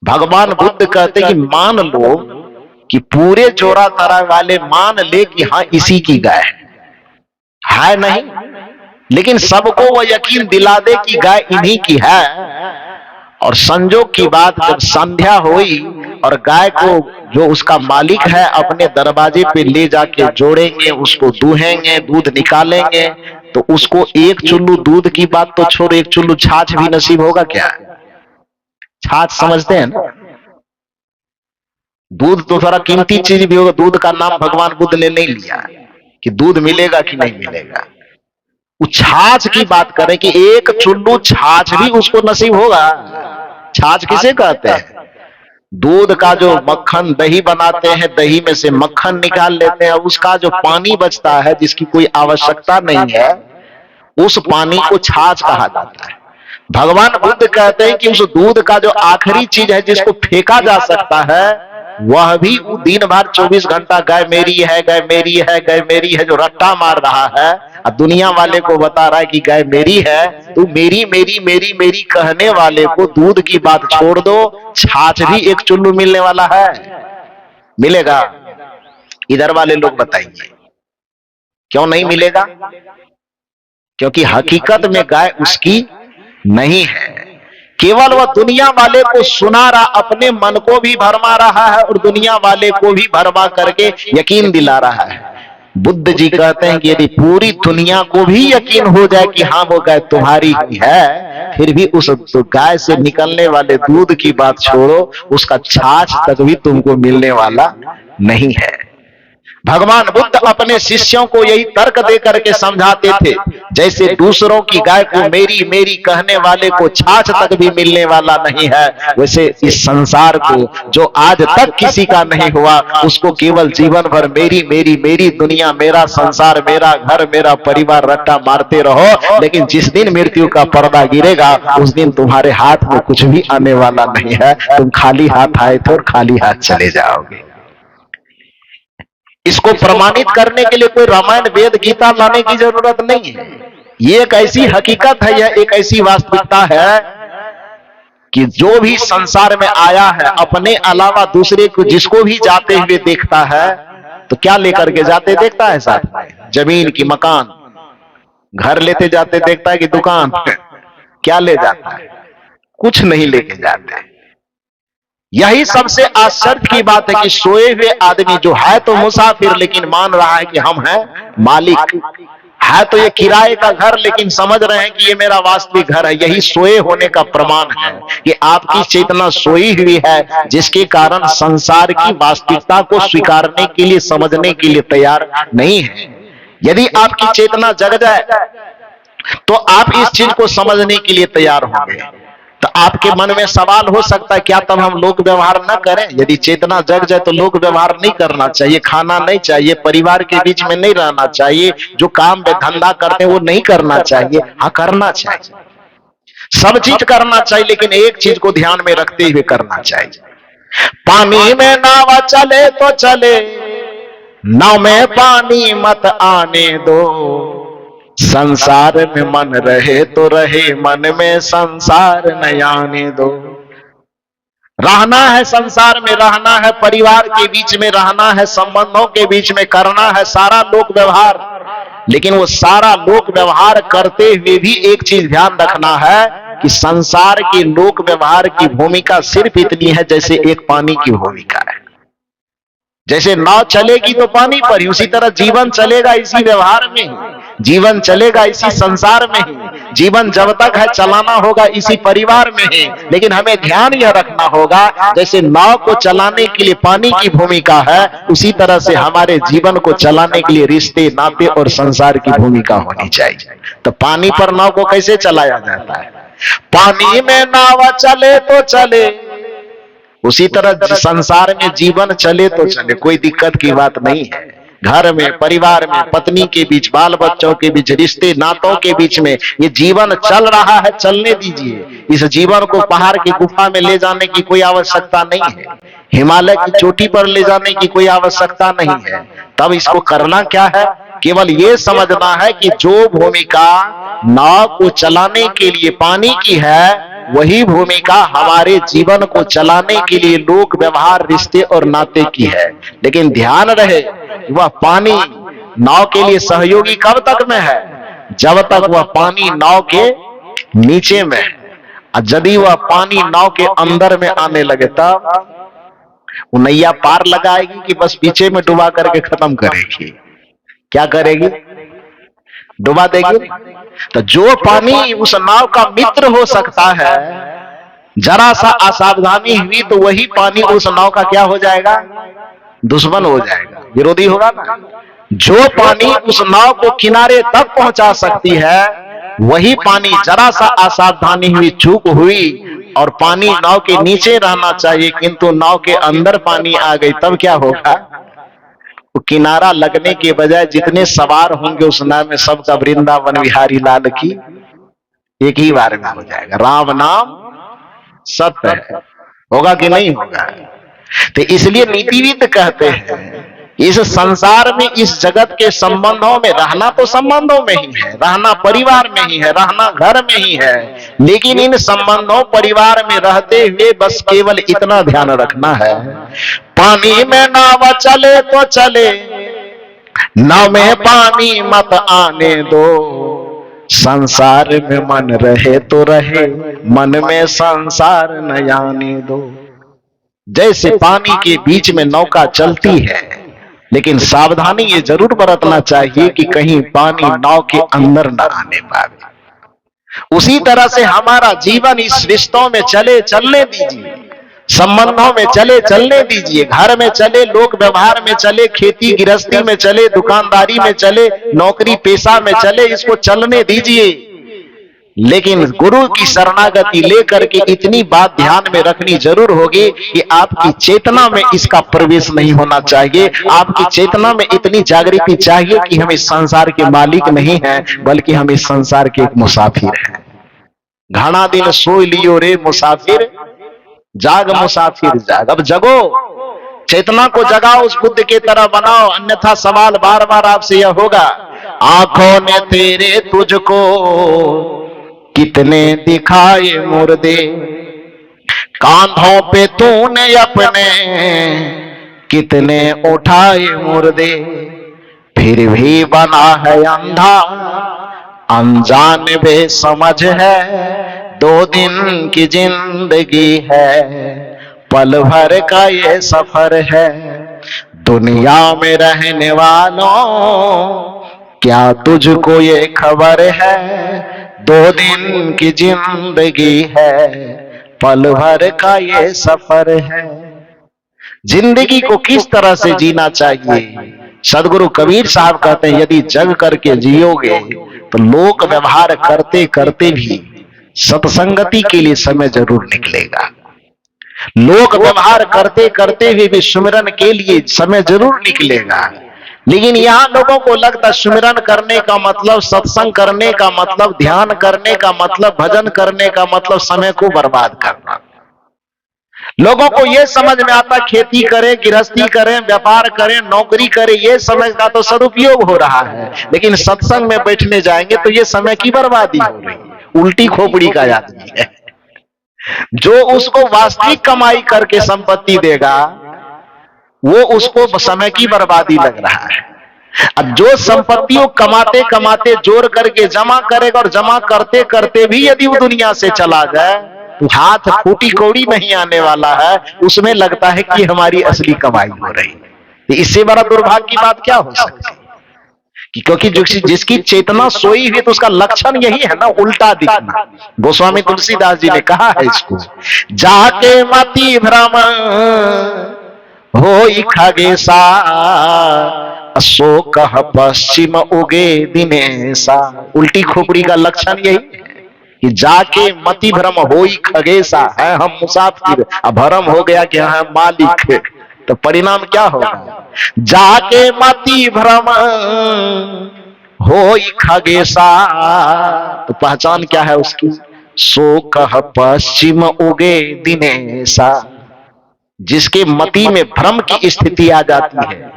भगवान बुद्ध कहते कि मान लो कि पूरे जोरा तरा वाले मान ले कि हाँ इसी की गाय है नहीं, लेकिन सबको वो यकीन दिला दे कि गाय इन्हीं की है। और संजोग की बात, जब संध्या हुई और गाय को जो उसका मालिक है अपने दरवाजे पे ले जाके जोड़ेंगे, उसको दूहेंगे, दूध निकालेंगे, तो उसको एक चुल्लू दूध की बात तो छोड़, एक चुल्लू छाछ भी नसीब होगा क्या? छाछ समझते हैं ना? दूध तो थोड़ा कीमती चीज भी होगा, दूध का नाम भगवान बुद्ध ने नहीं लिया कि दूध मिलेगा कि नहीं मिलेगा। वो छाछ की बात करें कि एक चुल्लू छाछ भी उसको नसीब होगा। छाछ किसे कहते हैं? दूध का जो मक्खन, दही बनाते हैं, दही में से मक्खन निकाल लेते हैं, उसका जो पानी बचता है जिसकी कोई आवश्यकता नहीं है, उस पानी को छाछ कहा जाता है। भगवान बुद्ध कहते हैं कि उस दूध का जो आखिरी चीज है जिसको फेंका जा सकता है, वह भी दिन भर 24 घंटा गाय मेरी है, गाय मेरी है, गाय मेरी है जो रट्टा मार रहा है और दुनिया वाले को बता रहा है कि गाय मेरी है। तो मेरी मेरी मेरी मेरी कहने वाले को दूध की बात छोड़ दो, छाछ भी एक चुल्लू मिलने वाला है, मिलेगा? इधर वाले लोग बताइए क्यों नहीं मिलेगा? क्योंकि हकीकत में गाय उसकी नहीं है, केवल वह दुनिया वाले को सुना रहा, अपने मन को भी भरमा रहा है और दुनिया वाले को भी भरमा करके यकीन दिला रहा है। बुद्ध जी कहते हैं कि यदि पूरी दुनिया को भी यकीन हो जाए कि हाँ वो गाय तुम्हारी ही है, फिर भी उस गाय से निकलने वाले दूध की बात छोड़ो, उसका छाछ तक भी तुमको मिलने वाला नहीं है। भगवान बुद्ध अपने शिष्यों को यही तर्क दे करके समझाते थे, जैसे दूसरों की गाय को मेरी मेरी कहने वाले को छाछ तक भी मिलने वाला नहीं है, वैसे इस संसार को जो आज तक किसी का नहीं हुआ, उसको केवल जीवन भर मेरी मेरी मेरी दुनिया, मेरा संसार, मेरा घर, मेरा परिवार रट्टा मारते रहो, लेकिन जिस दिन मृत्यु का पर्दा गिरेगा उस दिन तुम्हारे हाथ में कुछ भी आने वाला नहीं है, तुम खाली हाथ आए थे और खाली हाथ चले जाओगे। इसको प्रमाणित करने के लिए कोई रामायण वेद गीता लाने की जरूरत नहीं है। ये एक ऐसी हकीकत है, यह एक ऐसी वास्तविकता है कि जो भी संसार में आया है, अपने अलावा दूसरे को जिसको भी जाते हुए देखता है तो क्या लेकर के जाते देखता है? साथ में जमीन की, मकान, घर लेते जाते देखता है कि दुकान? क्या ले जाता है? कुछ नहीं लेके जाते। यही सबसे आश्चर्य की बात है कि सोए हुए आदमी जो है तो मुसाफिर, लेकिन मान रहा है कि हम हैं मालिक। है तो ये किराए का घर, लेकिन समझ रहे हैं कि ये मेरा वास्तविक घर है। यही सोए होने का प्रमाण है कि आपकी चेतना सोई हुई है, जिसके कारण संसार की वास्तविकता को स्वीकारने के लिए, समझने के लिए तैयार नहीं है। यदि आपकी चेतना जग जाए तो आप इस चीज को समझने के लिए तैयार होंगे। तो आपके मन में सवाल हो सकता है, क्या तब हम लोक व्यवहार न करें? यदि चेतना जग जाए तो लोक व्यवहार नहीं करना चाहिए, खाना नहीं चाहिए, परिवार के बीच में नहीं रहना चाहिए, जो काम में धंधा करते हैं वो नहीं करना चाहिए। हाँ, करना चाहिए, सब चीज करना चाहिए, लेकिन एक चीज को ध्यान में रखते हुए करना चाहिए। पानी में नाव चले तो चले, नाव में पानी मत आने दो, संसार में मन रहे तो रहे, मन में संसार न आने दो। रहना है संसार में, रहना है परिवार के बीच में, रहना है संबंधों के बीच में, करना है सारा लोक व्यवहार, लेकिन वो सारा लोक व्यवहार करते हुए भी एक चीज ध्यान रखना है कि संसार के लोक व्यवहार की भूमिका सिर्फ इतनी है जैसे एक पानी की भूमिका है। जैसे नाव चलेगी तो पानी पर ही, उसी तरह जीवन चलेगा इसी व्यवहार में ही, जीवन चलेगा इसी संसार में ही, जीवन जब तक है चलाना होगा इसी परिवार में ही। लेकिन हमें ध्यान यह रखना होगा, जैसे नाव को चलाने के लिए पानी की भूमिका है, उसी तरह से हमारे जीवन को चलाने के लिए रिश्ते, नाते और संसार की भूमिका होनी चाहिए। तो पानी पर नाव को कैसे चलाया जाता है? पानी में नाव चले तो चले, उसी तरह संसार में जीवन चले तो चले, कोई दिक्कत की बात नहीं है। घर में, परिवार में, पत्नी के बीच, बाल बच्चों के बीच, रिश्ते नातों के बीच में ये जीवन चल रहा है, चलने दीजिए। इस जीवन को पहाड़ की गुफा में ले जाने की कोई आवश्यकता नहीं है, हिमालय की चोटी पर ले जाने की कोई आवश्यकता नहीं है। तब इसको करना क्या है? केवल ये समझना है कि जो भूमिका नाव को चलाने के लिए पानी की है, वही भूमिका हमारे जीवन को चलाने के लिए लोक व्यवहार, रिश्ते और नाते की है। लेकिन ध्यान रहे, वह पानी नाव के लिए सहयोगी कब तक में है? जब तक वह पानी नाव के नीचे में है। यदि वह पानी नाव के अंदर में आने लगे तब वो नैया पार लगाएगी कि बस पीछे में डुबा करके खत्म करेगी? क्या करेगी? डुबा देगी। तो जो पानी उस नाव का मित्र हो सकता है, जरा सा असावधानी हुई तो वही पानी उस नाव का क्या हो जाएगा? दुश्मन हो जाएगा, विरोधी होगा ना। जो पानी उस नाव को किनारे तक पहुंचा सकती है, वही पानी जरा सा असावधानी हुई, चूक हुई और पानी नाव के नीचे रहना चाहिए, किंतु नाव के अंदर पानी आ गई, तब क्या होगा? वो किनारा लगने के बजाय जितने सवार होंगे उस नाव में, सबका वृंदावन बिहारी लाल की एक ही बार में हो जाएगा। राम नाम सत्य है, होगा कि नहीं होगा? तो इसलिए नीतिविद कहते हैं इस संसार में, इस जगत के संबंधों में रहना तो संबंधों में ही है, रहना परिवार में ही है, रहना घर में ही है, लेकिन इन संबंधों परिवार में रहते हुए बस केवल इतना ध्यान रखना है, पानी में नाव चले तो चले, नाव में पानी मत आने दो, संसार में मन रहे तो रहे, मन में संसार न आने दो। जैसे पानी के बीच में नौका चलती है, लेकिन सावधानी ये जरूर बरतना चाहिए कि कहीं पानी नाव के अंदर न आने पाए। उसी तरह से हमारा जीवन इस रिश्तों में चले चलने दीजिए, संबंधों में चले चलने दीजिए, घर में चले, लोक व्यवहार में चले, खेती गृहस्थी में चले, दुकानदारी में चले, नौकरी पेशा में चले, इसको चलने दीजिए। लेकिन गुरु की शरणागति लेकर के इतनी बात ध्यान में रखनी जरूर होगी कि आपकी चेतना में इसका प्रवेश नहीं होना चाहिए। आपकी चेतना में इतनी जागृति चाहिए कि हम इस संसार के मालिक नहीं हैं, बल्कि हम इस संसार के एक मुसाफिर हैं। घना दिन सोई लियो रे मुसाफिर, जाग मुसाफिर जाग। अब जगो, चेतना को जगाओ, उस बुद्ध के तरह बनाओ, अन्यथा सवाल बार बार आपसे यह होगा, आंखों ने तेरे तुझको कितने दिखाए मुर्दे, कांधों पे तूने अपने कितने उठाए मुर्दे, फिर भी बना है अंधा, अनजान बेसमझ है, 2 दिन की जिंदगी है, पल भर का ये सफर है, दुनिया में रहने वालों क्या तुझको ये खबर है, 2 दिन की जिंदगी है, पल भर का ये सफर है। जिंदगी को किस तरह से जीना चाहिए? सदगुरु कबीर साहब कहते हैं, यदि जग करके जियोगे तो लोक व्यवहार करते करते भी सत्संगति के लिए समय जरूर निकलेगा। लोक व्यवहार करते करते भी सुमिरन के लिए समय जरूर निकलेगा। लेकिन यहां लोगों को लगता है सुमिरन करने का मतलब, सत्संग करने का मतलब, ध्यान करने का मतलब, भजन करने का मतलब समय को बर्बाद करना। लोगों को यह समझ में आता खेती करें, गृहस्थी करें, व्यापार करें, नौकरी करें, यह समय का तो सदुपयोग हो रहा है, लेकिन सत्संग में बैठने जाएंगे तो यह समय की बर्बादी हो रही है। उल्टी खोपड़ी का आदमी है जो उसको वास्तविक कमाई करके संपत्ति देगा, वो उसको समय की बर्बादी लग रहा है। अब जो संपत्तियों कमाते कमाते जोड़ करके जमा करेगा और जमा करते करते भी यदि वो दुनिया से चला जाए तो हाथ फूटी कौड़ी नहीं आने वाला है, उसमें लगता है कि हमारी असली कमाई हो रही है। तो इससे बड़ा दुर्भाग्य की बात क्या हो सकती है? क्योंकि जिसकी चेतना सोई हुई तो उसका लक्षण यही है ना, उल्टा दिखना। गोस्वामी तुलसीदास जी ने कहा है इसको, जाके मति भ्रम होई खगेसा, सो कह पश्चिम उगे दिनेसा। उल्टी खोपड़ी का लक्षण यही है कि जाके मति भ्रम होई खगेसा, है हम मुसाफिर, अब भ्रम हो गया कि हम मालिक, तो परिणाम क्या होगा? जाके मति भ्रम होई खगेसा, तो पहचान क्या है उसकी? सो कह पश्चिम उगे दिनेसा। जिसके मति में भ्रम की स्थिति आ जाती है,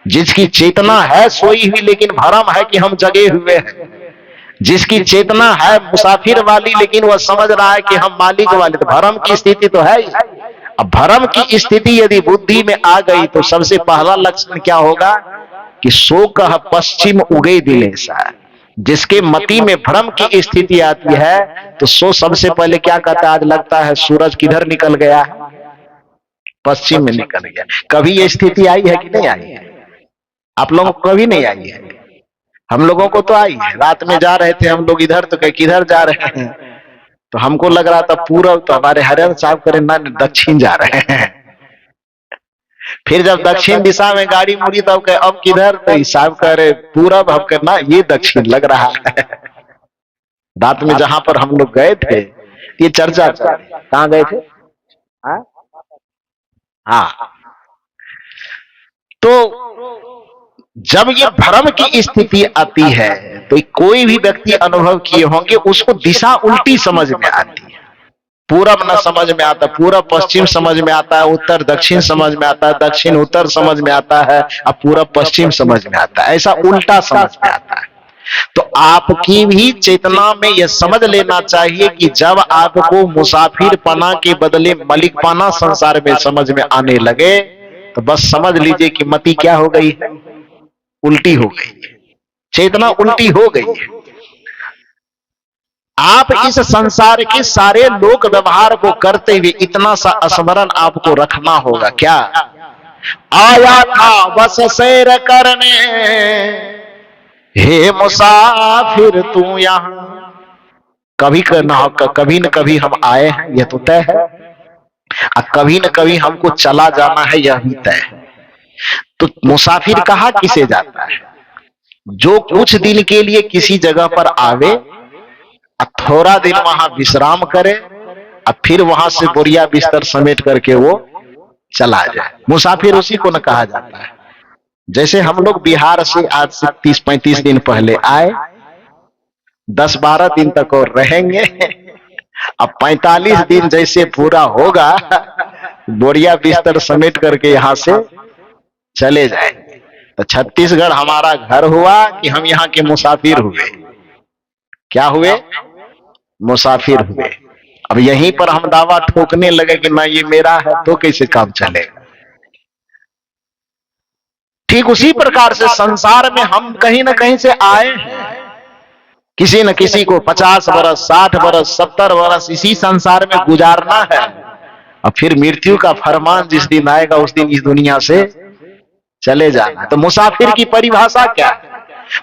जिसकी चेतना है सोई हुई लेकिन भ्रम है कि हम जगे हुए हैं, जिसकी चेतना है मुसाफिर वाली लेकिन वह समझ रहा है कि हम मालिक वाले, तो भ्रम की स्थिति तो है ही। अब भ्रम की स्थिति यदि बुद्धि में आ गई तो सबसे पहला लक्षण क्या होगा कि सो कह पश्चिम उगे दिनेसा। जिसके मति में भ्रम की स्थिति आती है तो सो सबसे पहले क्या कहता है? आज लगता है सूरज किधर निकल गया है, पश्चिम में निकल गया। कभी ये स्थिति आई है कि नहीं आई है? आप लोगों को कभी नहीं आई है? हम लोगों को तो आई है। रात में जा रहे थे हम लोग इधर, तो कहीं किधर जा रहे हैं, तो हमको लग रहा था पूरब, तो हमारे हरियाणा साहब करे ना दक्षिण जा रहे हैं। फिर जब दक्षिण दिशा में गाड़ी मुड़ी तब कहे अब किधर, तो साहब कह रहे पूरब, हम कहना ये दक्षिण लग रहा है। रात में जहां पर हम लोग गए थे ये चर्चा, कहाँ गए थे? हाँ, तो जब ये भ्रम की स्थिति आती है तो कोई भी व्यक्ति अनुभव किए होंगे, उसको दिशा उल्टी समझ में आती है। पूरब न समझ में आता, पूरब पश्चिम समझ में आता है, उत्तर दक्षिण समझ में आता है, दक्षिण उत्तर समझ में आता है, और पूरब पश्चिम समझ में आता है, ऐसा उल्टा समझ में आता है। तो आपकी भी चेतना में यह समझ लेना चाहिए कि जब आपको मुसाफिर पना के बदले मलिक पना संसार में समझ में आने लगे, तो बस समझ लीजिए कि मति क्या हो गई है, उल्टी हो गई है, चेतना उल्टी हो गई है। आप इस संसार के सारे लोक व्यवहार को करते हुए इतना सा स्मरण आपको रखना होगा, क्या? आया था बस सैर करने, हे मुसाफिर तू यहां। कभी न कभी हम आए हैं, यह तो तय है, और कभी न कभी हमको चला जाना है, यह भी तय है। तो मुसाफिर कहा किसे जाता है? जो कुछ दिन के लिए किसी जगह पर आवे, थोड़ा दिन वहां विश्राम करे, और फिर वहां से बोरिया बिस्तर समेट करके वो चला जाए, मुसाफिर उसी को न कहा जाता है। जैसे हम लोग बिहार से आज से 30-35 दिन पहले आए, 10-12 दिन तक और रहेंगे, अब 45 दिन जैसे पूरा होगा, बोरिया बिस्तर समेट करके यहां से चले जाएंगे। तो छत्तीसगढ़ हमारा घर हुआ कि हम यहाँ के मुसाफिर हुए? क्या हुए? मुसाफिर हुए। अब यहीं पर हम दावा ठोकने लगे कि ना ये मेरा है, तो कैसे काम चलेगा? ठीक उसी प्रकार से संसार में हम कहीं ना कहीं से आए हैं, किसी न किसी को 50 वर्ष, 60 वर्ष, 70 वर्ष इसी संसार में गुजारना है, और फिर मृत्यु का फरमान जिस दिन आएगा उस दिन इस दुनिया से चले जाना। तो मुसाफिर की परिभाषा क्या है?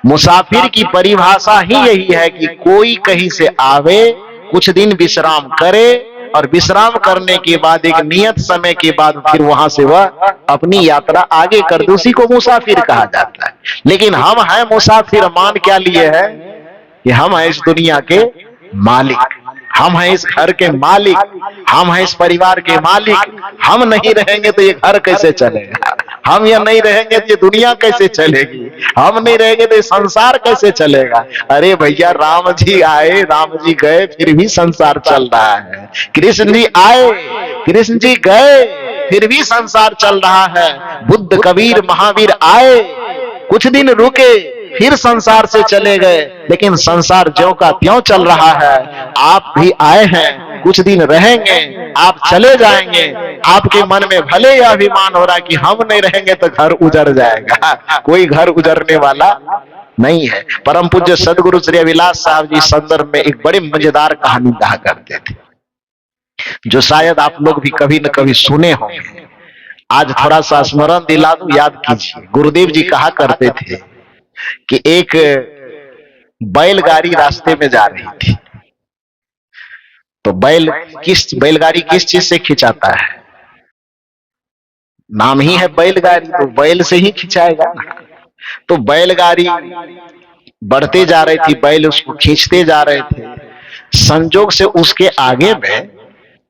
मुसाफिर की परिभाषा ही यही है कि कोई कहीं से आवे, कुछ दिन विश्राम करे, और विश्राम करने के बाद एक नियत समय के बाद फिर वहां से वह अपनी यात्रा आगे कर दे, उसी को मुसाफिर कहा जाता है। लेकिन हम हैं मुसाफिर, मान क्या लिए है कि हम हैं इस दुनिया के मालिक, हम हैं इस घर के मालिक, हम हैं इस परिवार के मालिक। हम नहीं रहेंगे तो ये घर कैसे चलेगा? हम यहाँ नहीं रहेंगे तो ये दुनिया कैसे चलेगी? हम नहीं रहेंगे तो ये संसार कैसे चलेगा? अरे भैया, राम जी आए, राम जी गए, फिर भी संसार चल रहा है। कृष्ण जी आए, कृष्ण जी गए, फिर भी संसार चल रहा है। बुद्ध, कबीर, महावीर आए, कुछ दिन रुके, फिर संसार से चले गए, लेकिन संसार ज्यों का त्यों चल रहा है। आप भी आए हैं, कुछ दिन रहेंगे, आप चले जाएंगे। आपके मन में भले यह अभिमान हो रहा है कि हम नहीं रहेंगे तो घर उजड़ जाएगा, कोई घर उजड़ने वाला नहीं है। परम पूज्य सदगुरु श्री अभिलाष साहब जी संदर्भ में एक बड़ी मजेदार कहानी कहा करते थे, जो शायद आप लोग भी कभी न कभी सुने होंगे। आज थोड़ा सा स्मरण दिला दूं, याद कीजिए। गुरुदेव जी कहा करते थे कि एक बैलगाड़ी रास्ते में जा रही थी, तो बैलगाड़ी किस चीज से खिंचाता है? नाम ही है बैलगाड़ी, तो बैल से ही खिंचाएगा ना। तो बैलगाड़ी बढ़ते जा रही थी, बैल उसको खींचते जा रहे थे। संजोग से उसके आगे में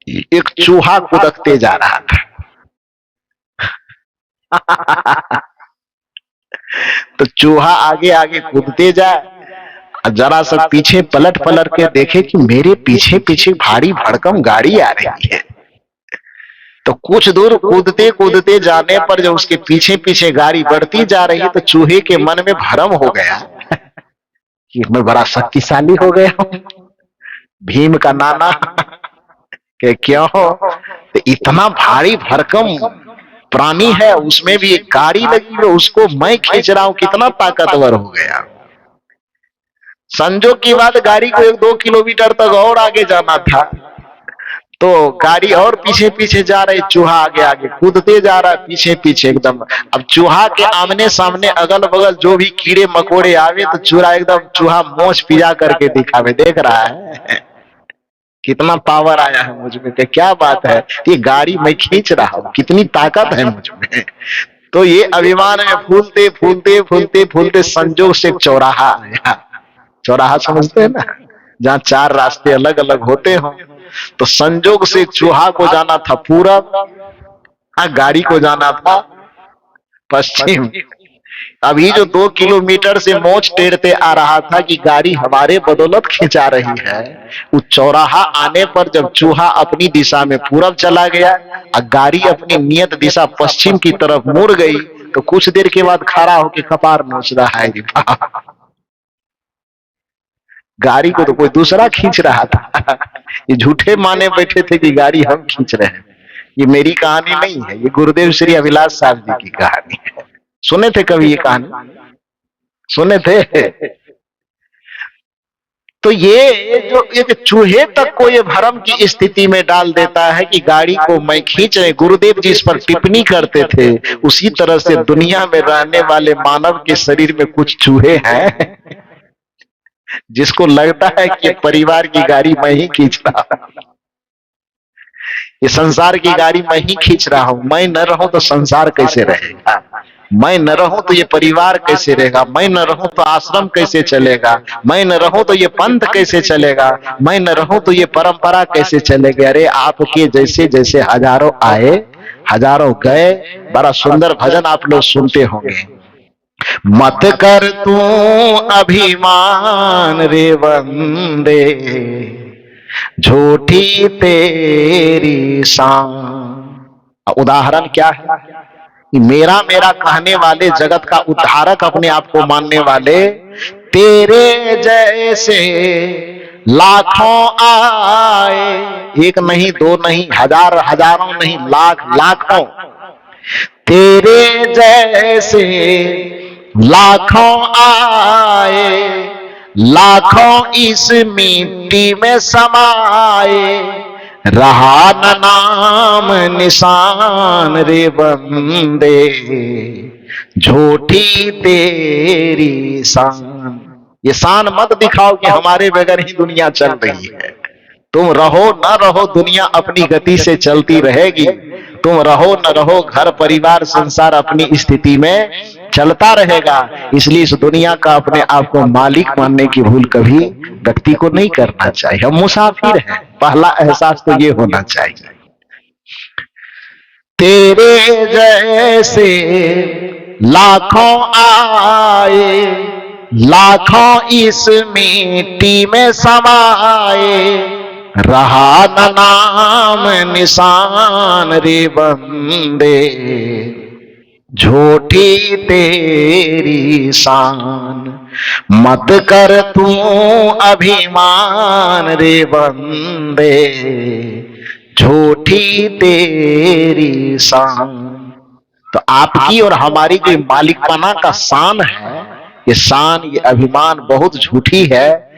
एक चूहा कुदकते जा रहा था। तो चूहा आगे आगे कूदते जाए, जरा सा पीछे पलट के देखे कि मेरे पीछे पीछे भारी भड़कम गाड़ी आ रही है। तो कुछ दूर कूदते कूदते जाने पर जब उसके पीछे पीछे गाड़ी बढ़ती जा रही है, तो चूहे के मन में भ्रम हो गया कि मैं बड़ा शक्तिशाली हो गया हूं, भीम का नाना कि क्यों हो, तो इतना भारी भरकम प्राणी है, उसमें भी एक गाड़ी लगी है, उसको मैं खींच रहा हूं, कितना ताकतवर हो गया। संजोग की बात, गाड़ी को 1-2 किलोमीटर तक और आगे जाना था, तो गाड़ी और पीछे पीछे जा रही, चूहा आगे आगे कूदते जा रहा है, पीछे पीछे एकदम। अब चूहा के आमने सामने अगल बगल जो भी कीड़े मकोड़े आवे, तो चूहा मोछ पिजा करके दिखावे, देख रहा है कितना पावर आया है मुझ में, क्या बात है, ये गाड़ी मैं खींच रहा हूं, कितनी ताकत है मुझ में। तो ये अभिमान में फूलते फूलते फूलते फूलते संजोग से एक चौराहा आया। चौराहा समझते हैं ना, जहाँ 4 रास्ते अलग अलग होते हो। तो संजोग से चूहा को जाना था पूरब, गाड़ी को जाना था पश्चिम। अभी जो 2 किलोमीटर से मोच टेढ़ते आ रहा था कि गाड़ी हमारे बदौलत खिंचा रही है, वो चौराहा आने पर जब चूहा अपनी दिशा में पूरब चला गया और गाड़ी अपनी नियत दिशा पश्चिम की तरफ मुड़ गई, तो कुछ देर के बाद खड़ा होकर कपार नोच रहा है। गाड़ी को तो कोई दूसरा खींच रहा था। ये झूठे माने बैठे थे कि गाड़ी हम खींच रहे हैं। ये मेरी कहानी नहीं है, ये गुरुदेव श्री अभिलाष साहब जी की कहानी है। सुने थे कभी ये कहानी? सुने थे? तो ये जो एक चूहे तक को ये भ्रम की स्थिति में डाल देता है कि गाड़ी को मैं खींच रहे, गुरुदेव जी इस पर टिप्पणी करते थे। उसी तरह से दुनिया में रहने वाले मानव के शरीर में कुछ चूहे हैं जिसको लगता है कि परिवार की गाड़ी मैं ही खींच रहा हूं, ये संसार की गाड़ी मैं ही खींच रहा हूं। मैं न रहूं तो संसार कैसे रहेगा, मैं न रहूं तो ये परिवार कैसे रहेगा, मैं न रहूं तो आश्रम कैसे चलेगा, मैं न रहूं तो ये पंथ कैसे चलेगा, मैं न रहूं तो ये परंपरा कैसे चलेगी। अरे आपके जैसे जैसे हजारों आए, हजारों गए। बड़ा सुंदर भजन आप लोग सुनते होंगे। मत कर तू अभिमान रे बंदे, झूठी तेरी शान। उदाहरण क्या है? मेरा मेरा कहने वाले, जगत का उद्धारक अपने आप को मानने वाले, तेरे जैसे लाखों आए, एक नहीं दो नहीं, हजार हजारों नहीं, लाख लाखों, तेरे जैसे लाखों आए, लाखों इस मिट्टी में समाए, रहा न नाम निशान रे बंदे, झूठी तेरी शान। ये शान मत दिखाओ कि हमारे बगैर ही दुनिया चल रही है। तुम रहो न रहो, दुनिया अपनी गति से चलती रहेगी। तुम रहो न रहो, घर परिवार संसार अपनी स्थिति में चलता रहेगा। इसलिए इस दुनिया का अपने आप को मालिक मानने की भूल कभी व्यक्ति को नहीं करना चाहिए। हम मुसाफिर हैं, पहला एहसास तो ये होना चाहिए। तेरे जैसे लाखों आए, लाखों इस मिट्टी में समाए, रहा न नाम निशान रे बंदे, झूठी तेरी शान। मत कर तू अभिमान रे बंदे, झूठी तेरी शान। तो आपकी और हमारी जो मालिकाना का शान है, ये शान, ये अभिमान बहुत झूठी है।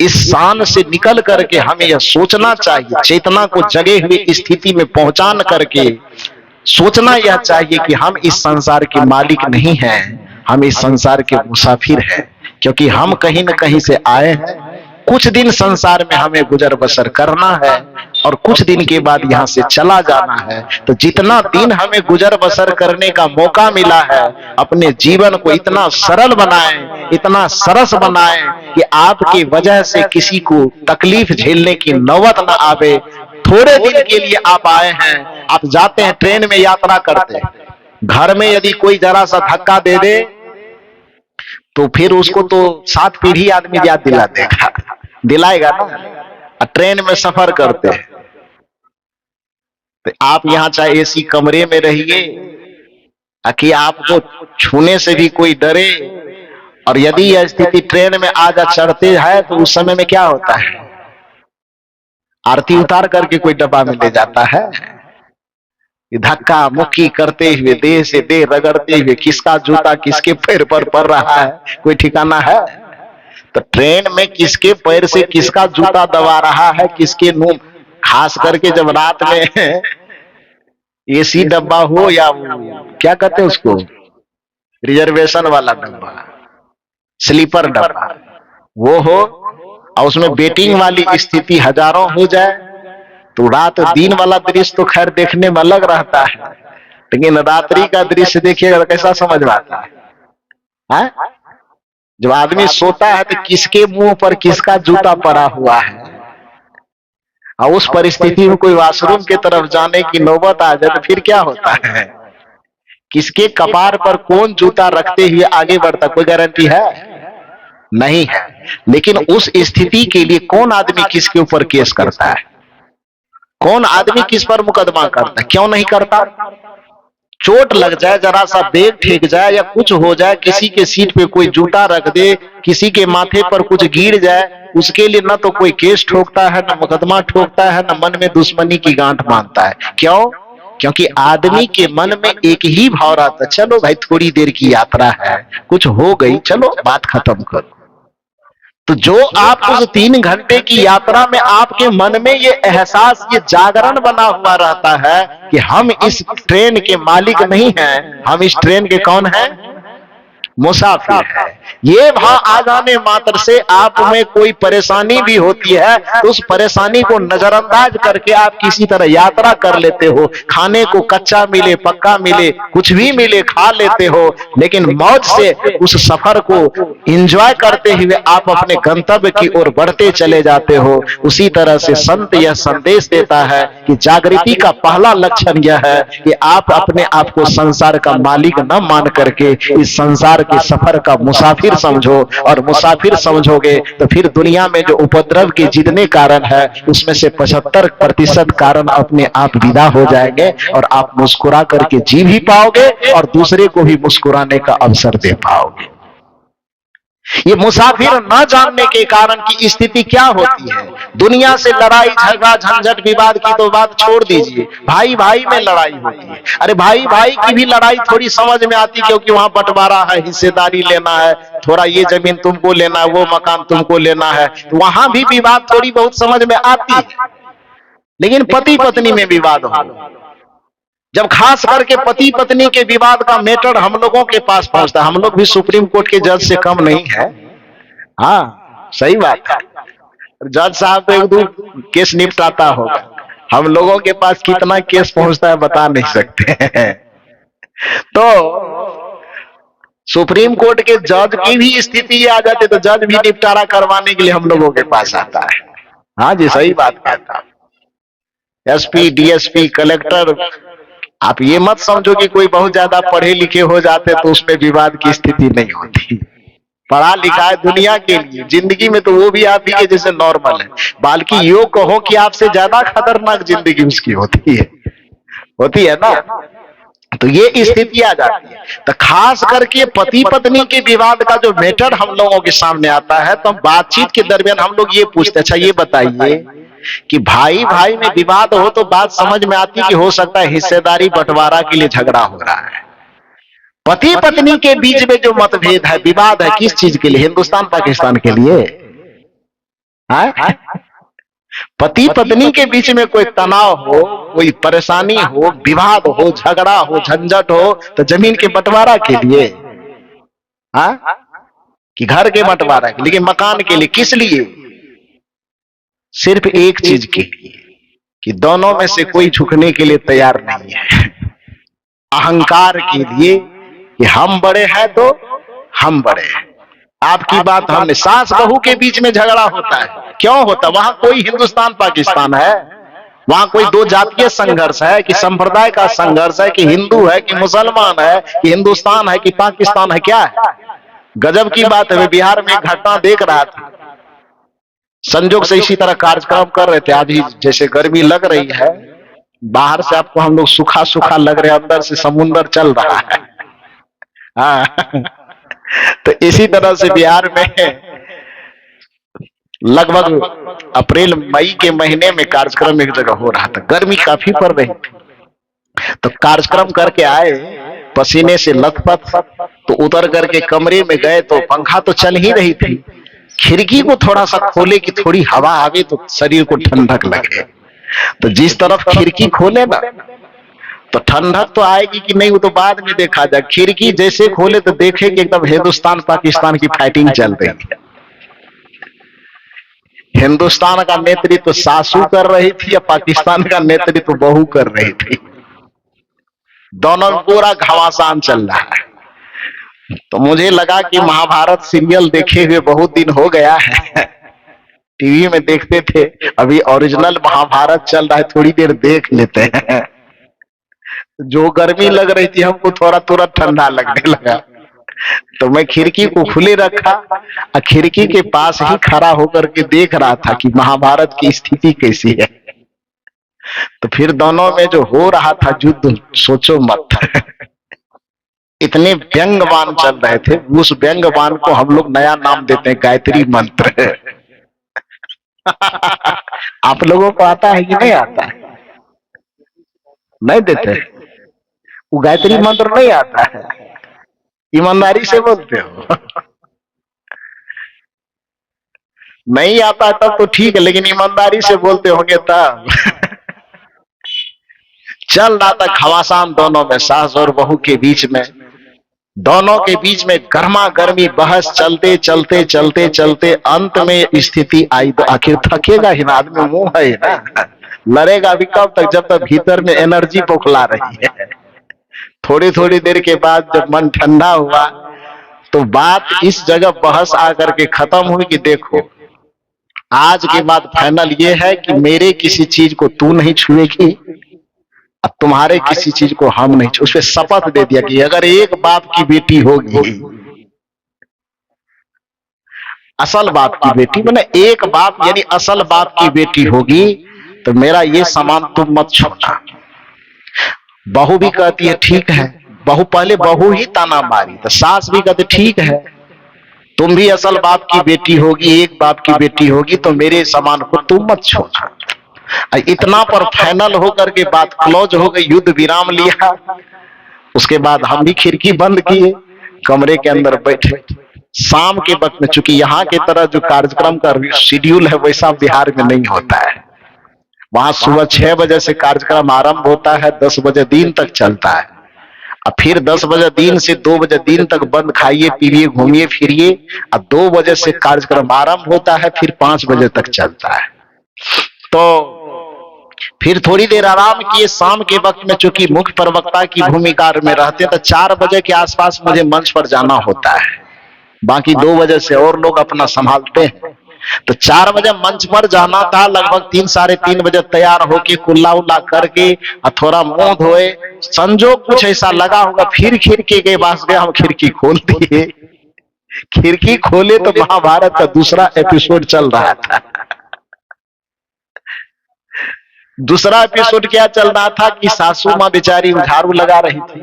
इस शान से निकल करके हमें यह सोचना चाहिए, चेतना को जगे हुए स्थिति में पहुंचान करके सोचना यह चाहिए कि हम इस संसार के मालिक नहीं हैं, हम इस संसार के मुसाफिर हैं। क्योंकि हम कहीं न कहीं से आए हैं, कुछ दिन संसार में हमें गुजर बसर करना है और कुछ दिन के बाद यहाँ से चला जाना है। तो जितना दिन हमें गुजर बसर करने का मौका मिला है, अपने जीवन को इतना सरल बनाएं, इतना सरस बनाएं कि आपकी वजह से किसी को तकलीफ झेलने की नौबत न आवे। थोड़े दिन के लिए आप आए हैं, आप जाते हैं ट्रेन में यात्रा करते हैं, घर में यदि कोई जरा सा धक्का दे दे तो फिर उसको तो 7 पीढ़ी आदमी याद दिला देगा, दिलाएगा ना। ट्रेन में सफर करते हैं तो आप यहाँ चाहे एसी कमरे में रहिए, कि आपको छूने से भी कोई डरे, और यदि यह स्थिति ट्रेन में आ जा चढ़ते है तो उस समय में क्या होता है, आरती उतार करके कोई डब्बा में ले जाता है। धक्का मुक्की करते हुए, देह से देह रगड़ते हुए, किसका जूता किसके पैर पर पड़ रहा है कोई ठिकाना है? तो ट्रेन में किसके पैर से किसका जूता दबा रहा है, किसके मुंह, खास करके जब रात में एसी डब्बा हो या क्या कहते हैं उसको, रिजर्वेशन वाला डब्बा, स्लीपर डब्बा, वो हो और उसमें वेटिंग वाली स्थिति हजारों हो जाए, तो रात दिन वाला दृश्य तो खैर देखने में अलग रहता है, लेकिन रात्रि का दृश्य देखिएगा तो कैसा समझ में आता है? जब आदमी सोता है तो किसके मुंह पर किसका जूता पड़ा हुआ है, और उस परिस्थिति में कोई वॉशरूम की तरफ जाने की नौबत आ जाए तो फिर क्या होता है? किसके कपार पर कौन जूता रखते हुए आगे बढ़ता, कोई गारंटी है? नहीं है। लेकिन उस स्थिति के लिए कौन आदमी किसके ऊपर केस करता है? कौन आदमी किस पर मुकदमा करता है? क्यों नहीं करता? चोट लग जाए, जरा सा बेग ठेक जाए या कुछ हो जाए, किसी के सीट पे कोई जूता रख दे, किसी के माथे पर कुछ गिर जाए, उसके लिए न तो कोई केस ठोकता है, न मुकदमा ठोकता है, न मन में दुश्मनी की गांठ बांधता है। क्यों? क्योंकि आदमी के मन में एक ही भाव रहता है, चलो भाई थोड़ी देर की यात्रा है, कुछ हो गई, चलो बात खत्म करो। तो जो आप उस 3 घंटे की यात्रा में आपके मन में ये एहसास, ये जागरण बना हुआ रहता है कि हम इस ट्रेन के मालिक नहीं हैं, हम इस ट्रेन के कौन हैं? मुसाफिर है। ये भाव आ जाने मात्र से आप में कोई परेशानी भी होती है तो उस परेशानी को नजरअंदाज करके आप किसी तरह यात्रा कर लेते हो। खाने को कच्चा मिले, पक्का मिले, कुछ भी मिले खा लेते हो, लेकिन मौज से उस सफर को एंजॉय करते हुए आप अपने गंतव्य की ओर बढ़ते चले जाते हो। उसी तरह से संत यह संदेश देता है कि जागृति का पहला लक्षण यह है कि आप अपने आप को संसार का मालिक न मान करके इस संसार के सफर का मुसाफिर समझो, और मुसाफिर समझोगे तो फिर दुनिया में जो उपद्रव के जितने कारण है उसमें से 75% कारण अपने आप विदा हो जाएंगे और आप मुस्कुरा करके जी भी पाओगे और दूसरे को भी मुस्कुराने का अवसर दे पाओगे। ये मुसाफिर न जानने के कारण की स्थिति क्या होती है? दुनिया से लड़ाई झगड़ा झंझट विवाद की तो बात छोड़ दीजिए, भाई भाई में लड़ाई होती है। अरे भाई भाई की भी लड़ाई थोड़ी समझ में आती, क्योंकि वहां बंटवारा है, हिस्सेदारी लेना है, थोड़ा ये जमीन तुमको लेना है, वो मकान तुमको लेना है, तो वहां भी विवाद थोड़ी बहुत समझ में आती है। लेकिन पति पत्नी में विवाद हो, जब खास करके पति पत्नी के विवाद का मैटर हम लोगों के पास पहुंचता है, हम लोग भी सुप्रीम कोर्ट के जज से कम नहीं है। हाँ सही बात है, जज साहब तो एक दो केस निपटाता होगा, हम लोगों के पास कितना केस पहुंचता है बता नहीं सकते। तो सुप्रीम कोर्ट के जज की भी स्थिति आ जाती तो जज भी निपटारा करवाने के लिए हम लोगों के पास आता है। हाँ जी सही बात कहता। एसपी डीएसपी कलेक्टर, आप ये मत समझो कि कोई बहुत ज्यादा पढ़े लिखे हो जाते तो उसमें विवाद की स्थिति नहीं होती। पढ़ा लिखा है दुनिया के लिए, जिंदगी में तो वो भी आप ही के जैसे नॉर्मल है, बल्कि यो कहो कि आपसे ज्यादा खतरनाक जिंदगी उसकी होती है ना। तो ये स्थिति आ जाती है। तो खास करके पति पत्नी के विवाद का जो मैटर हम लोगों के सामने आता है, तो बातचीत के दरमियान हम लोग ये पूछते, अच्छा ये बताइए कि भाई भाई में विवाद हो तो बात समझ में आती कि हो सकता है हिस्सेदारी बंटवारा के लिए झगड़ा हो रहा है। पति पत्नी के बीच में जो मतभेद है, विवाद है, किस चीज के लिए? हिंदुस्तान पाकिस्तान के लिए है? पति पत्नी के बीच में कोई तनाव हो, कोई परेशानी हो, विवाद हो, झगड़ा हो, झंझट हो, तो जमीन के बंटवारा के लिए है कि घर के बंटवारा के लिए, मकान के लिए, किस लिए? सिर्फ एक चीज के लिए कि दोनों में से कोई झुकने के लिए तैयार नहीं है, अहंकार के लिए कि हम बड़े हैं तो हम बड़े हैं, आपकी बात हमने। सास बहू के बीच में झगड़ा होता है, क्यों होता? वहां कोई हिंदुस्तान पाकिस्तान है? वहां कोई दो जातीय संघर्ष है कि संप्रदाय का संघर्ष है कि हिंदू है कि मुसलमान है कि हिंदुस्तान है कि पाकिस्तान है? क्या है? गजब की बात है। बिहार में एक घटना देख रहा था, संजोग से इसी तरह कार्यक्रम कर रहे थे, आज ही जैसे गर्मी लग रही है, बाहर से आपको हम लोग सूखा सूखा लग रहे हैं, अंदर से समुंदर चल रहा है। हाँ तो इसी तरह से बिहार में लगभग अप्रैल मई के महीने में कार्यक्रम एक जगह हो रहा था, गर्मी काफी पड़ रही थी। तो कार्यक्रम करके आए पसीने से लथपथ, तो उतर करके कमरे में गए तो पंखा तो चल ही रही थी, खिड़की को थोड़ा सा खोले कि थोड़ी हवा आवे तो शरीर को ठंडक लगे। तो जिस तरफ खिड़की खोले ना तो ठंडक तो आएगी कि नहीं वो तो बाद में देखा जाए। खिड़की जैसे खोले तो देखे कि एकदम हिंदुस्तान पाकिस्तान की फाइटिंग चल रही है। हिंदुस्तान का नेतृत्व सासू कर रही थी या पाकिस्तान का नेतृत्व बहू कर रही थी, दोनों पूरा घमासान चल रहा है। तो मुझे लगा कि महाभारत सीरियल देखे हुए बहुत दिन हो गया है, टीवी में देखते थे, अभी ओरिजिनल महाभारत चल रहा है, थोड़ी देर देख लेते हैं। जो गर्मी लग रही थी हमको थोड़ा थोड़ा ठंडा लगने लगा, तो मैं खिड़की को खुले रखा और खिड़की के पास ही खड़ा होकर के देख रहा था कि महाभारत की स्थिति कैसी है। तो फिर दोनों में जो हो रहा था युद्ध, सोचो मत। इतने व्यंग्यवान चल रहे थे, उस व्यंग्यवान को हम लोग नया नाम देते हैं गायत्री मंत्र। आप लोगों को आता है कि नहीं आता है? नहीं देते? वो गायत्री मंत्र नहीं आता है, ईमानदारी से बोलते हो। नहीं आता तब तो ठीक है, लेकिन ईमानदारी से बोलते होंगे तब। चल रहा था घमासान दोनों में, सास और बहू के बीच में, दोनों के बीच में गर्मा गर्मी बहस चलते चलते चलते चलते अंत में स्थिति आई। तो आखिर थकेगा ही ना आदमी, मुंह है ना, लड़ेगा भी कब तक? जब तक भीतर में एनर्जी बौखला रही है। थोड़ी थोड़ी देर के बाद जब मन ठंडा हुआ तो बात इस जगह बहस आकर के खत्म हुई कि देखो, आज के बाद फाइनल ये है कि मेरे किसी चीज को तू नहीं छुएगी, अब तुम्हारे किसी चीज को हम नहीं। उस पर शपथ दे दिया कि अगर एक बाप की बेटी होगी, असल बाप की बेटी, मैंने एक बाप यानी असल बाप की बेटी होगी, तो मेरा ये सामान तुम मत छोड़ना। बहू भी कहती है ठीक है, बहू पहले बहू ही ताना मारी, तो सास भी कहते ठीक है, तुम भी असल बाप की बेटी होगी, एक बाप की बेटी होगी, तो मेरे सामान को तुम मत छोड़ना। इतना पर फाइनल होकर के बात क्लोज हो गई, युद्ध विराम लिया। उसके बाद हम भी खिड़की बंद किए, कमरे के अंदर बैठे। शाम के वक्त में, चूंकि यहाँ की तरह जो कार्यक्रम का शेड्यूल है वैसा बिहार में नहीं होता है, वहां सुबह 6 बजे से कार्यक्रम आरंभ होता है, 10 बजे दिन तक चलता है, और फिर 10 बजे दिन से 2 बजे दिन तक बंद खाइए पीजिए घूमिए फिरिए, और 2 बजे से कार्यक्रम आरंभ होता है, फिर 5 बजे तक चलता है। तो फिर थोड़ी देर आराम किए। शाम के वक्त में चूंकि मुख्य प्रवक्ता की भूमिका में रहते हैं, तो 4 बजे के आसपास मुझे मंच पर जाना होता है, बाकी 2 बजे से और लोग अपना संभालते हैं। तो 4 बजे मंच पर जाना था, लगभग 3 साढ़े 3 बजे तैयार होके कुल्ला उल्ला करके थोड़ा मुंह धोए, संजोग कुछ ऐसा लगा होगा, फिर खिड़की के पास गए, हम खिड़की खोल दिए। खिड़की खोले तो महाभारत का दूसरा एपिसोड चल रहा था। दूसरा एपिसोड क्या चल रहा था कि सासू माँ बेचारी झाड़ू लगा रही थी,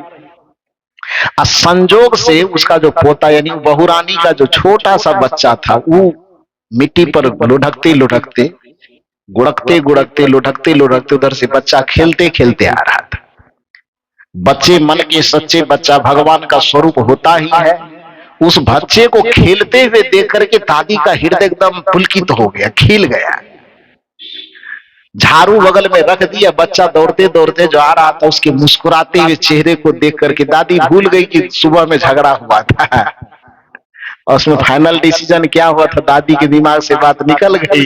और संजोग से उसका जो पोता यानी बहुरानी का जो छोटा सा बच्चा था, वो मिट्टी पर लुढ़कते लुढ़कते गुड़कते गुड़कते लुढ़कते लुढ़कते उधर से बच्चा खेलते खेलते आ रहा था। बच्चे मन के सच्चे, बच्चा भगवान का स्वरूप होता ही है। उस बच्चे को खेलते हुए देख करके दादी का हृदय एकदम पुलकित हो गया, खिल गया। झाड़ू बगल में रख दिया, बच्चा दौड़ते दौड़ते जो आ रहा था, उसके मुस्कुराते हुए चेहरे को देख करके दादी भूल गई कि सुबह में झगड़ा हुआ था, और उसमें फाइनल डिसीजन क्या हुआ था, दादी के दिमाग से बात निकल गई।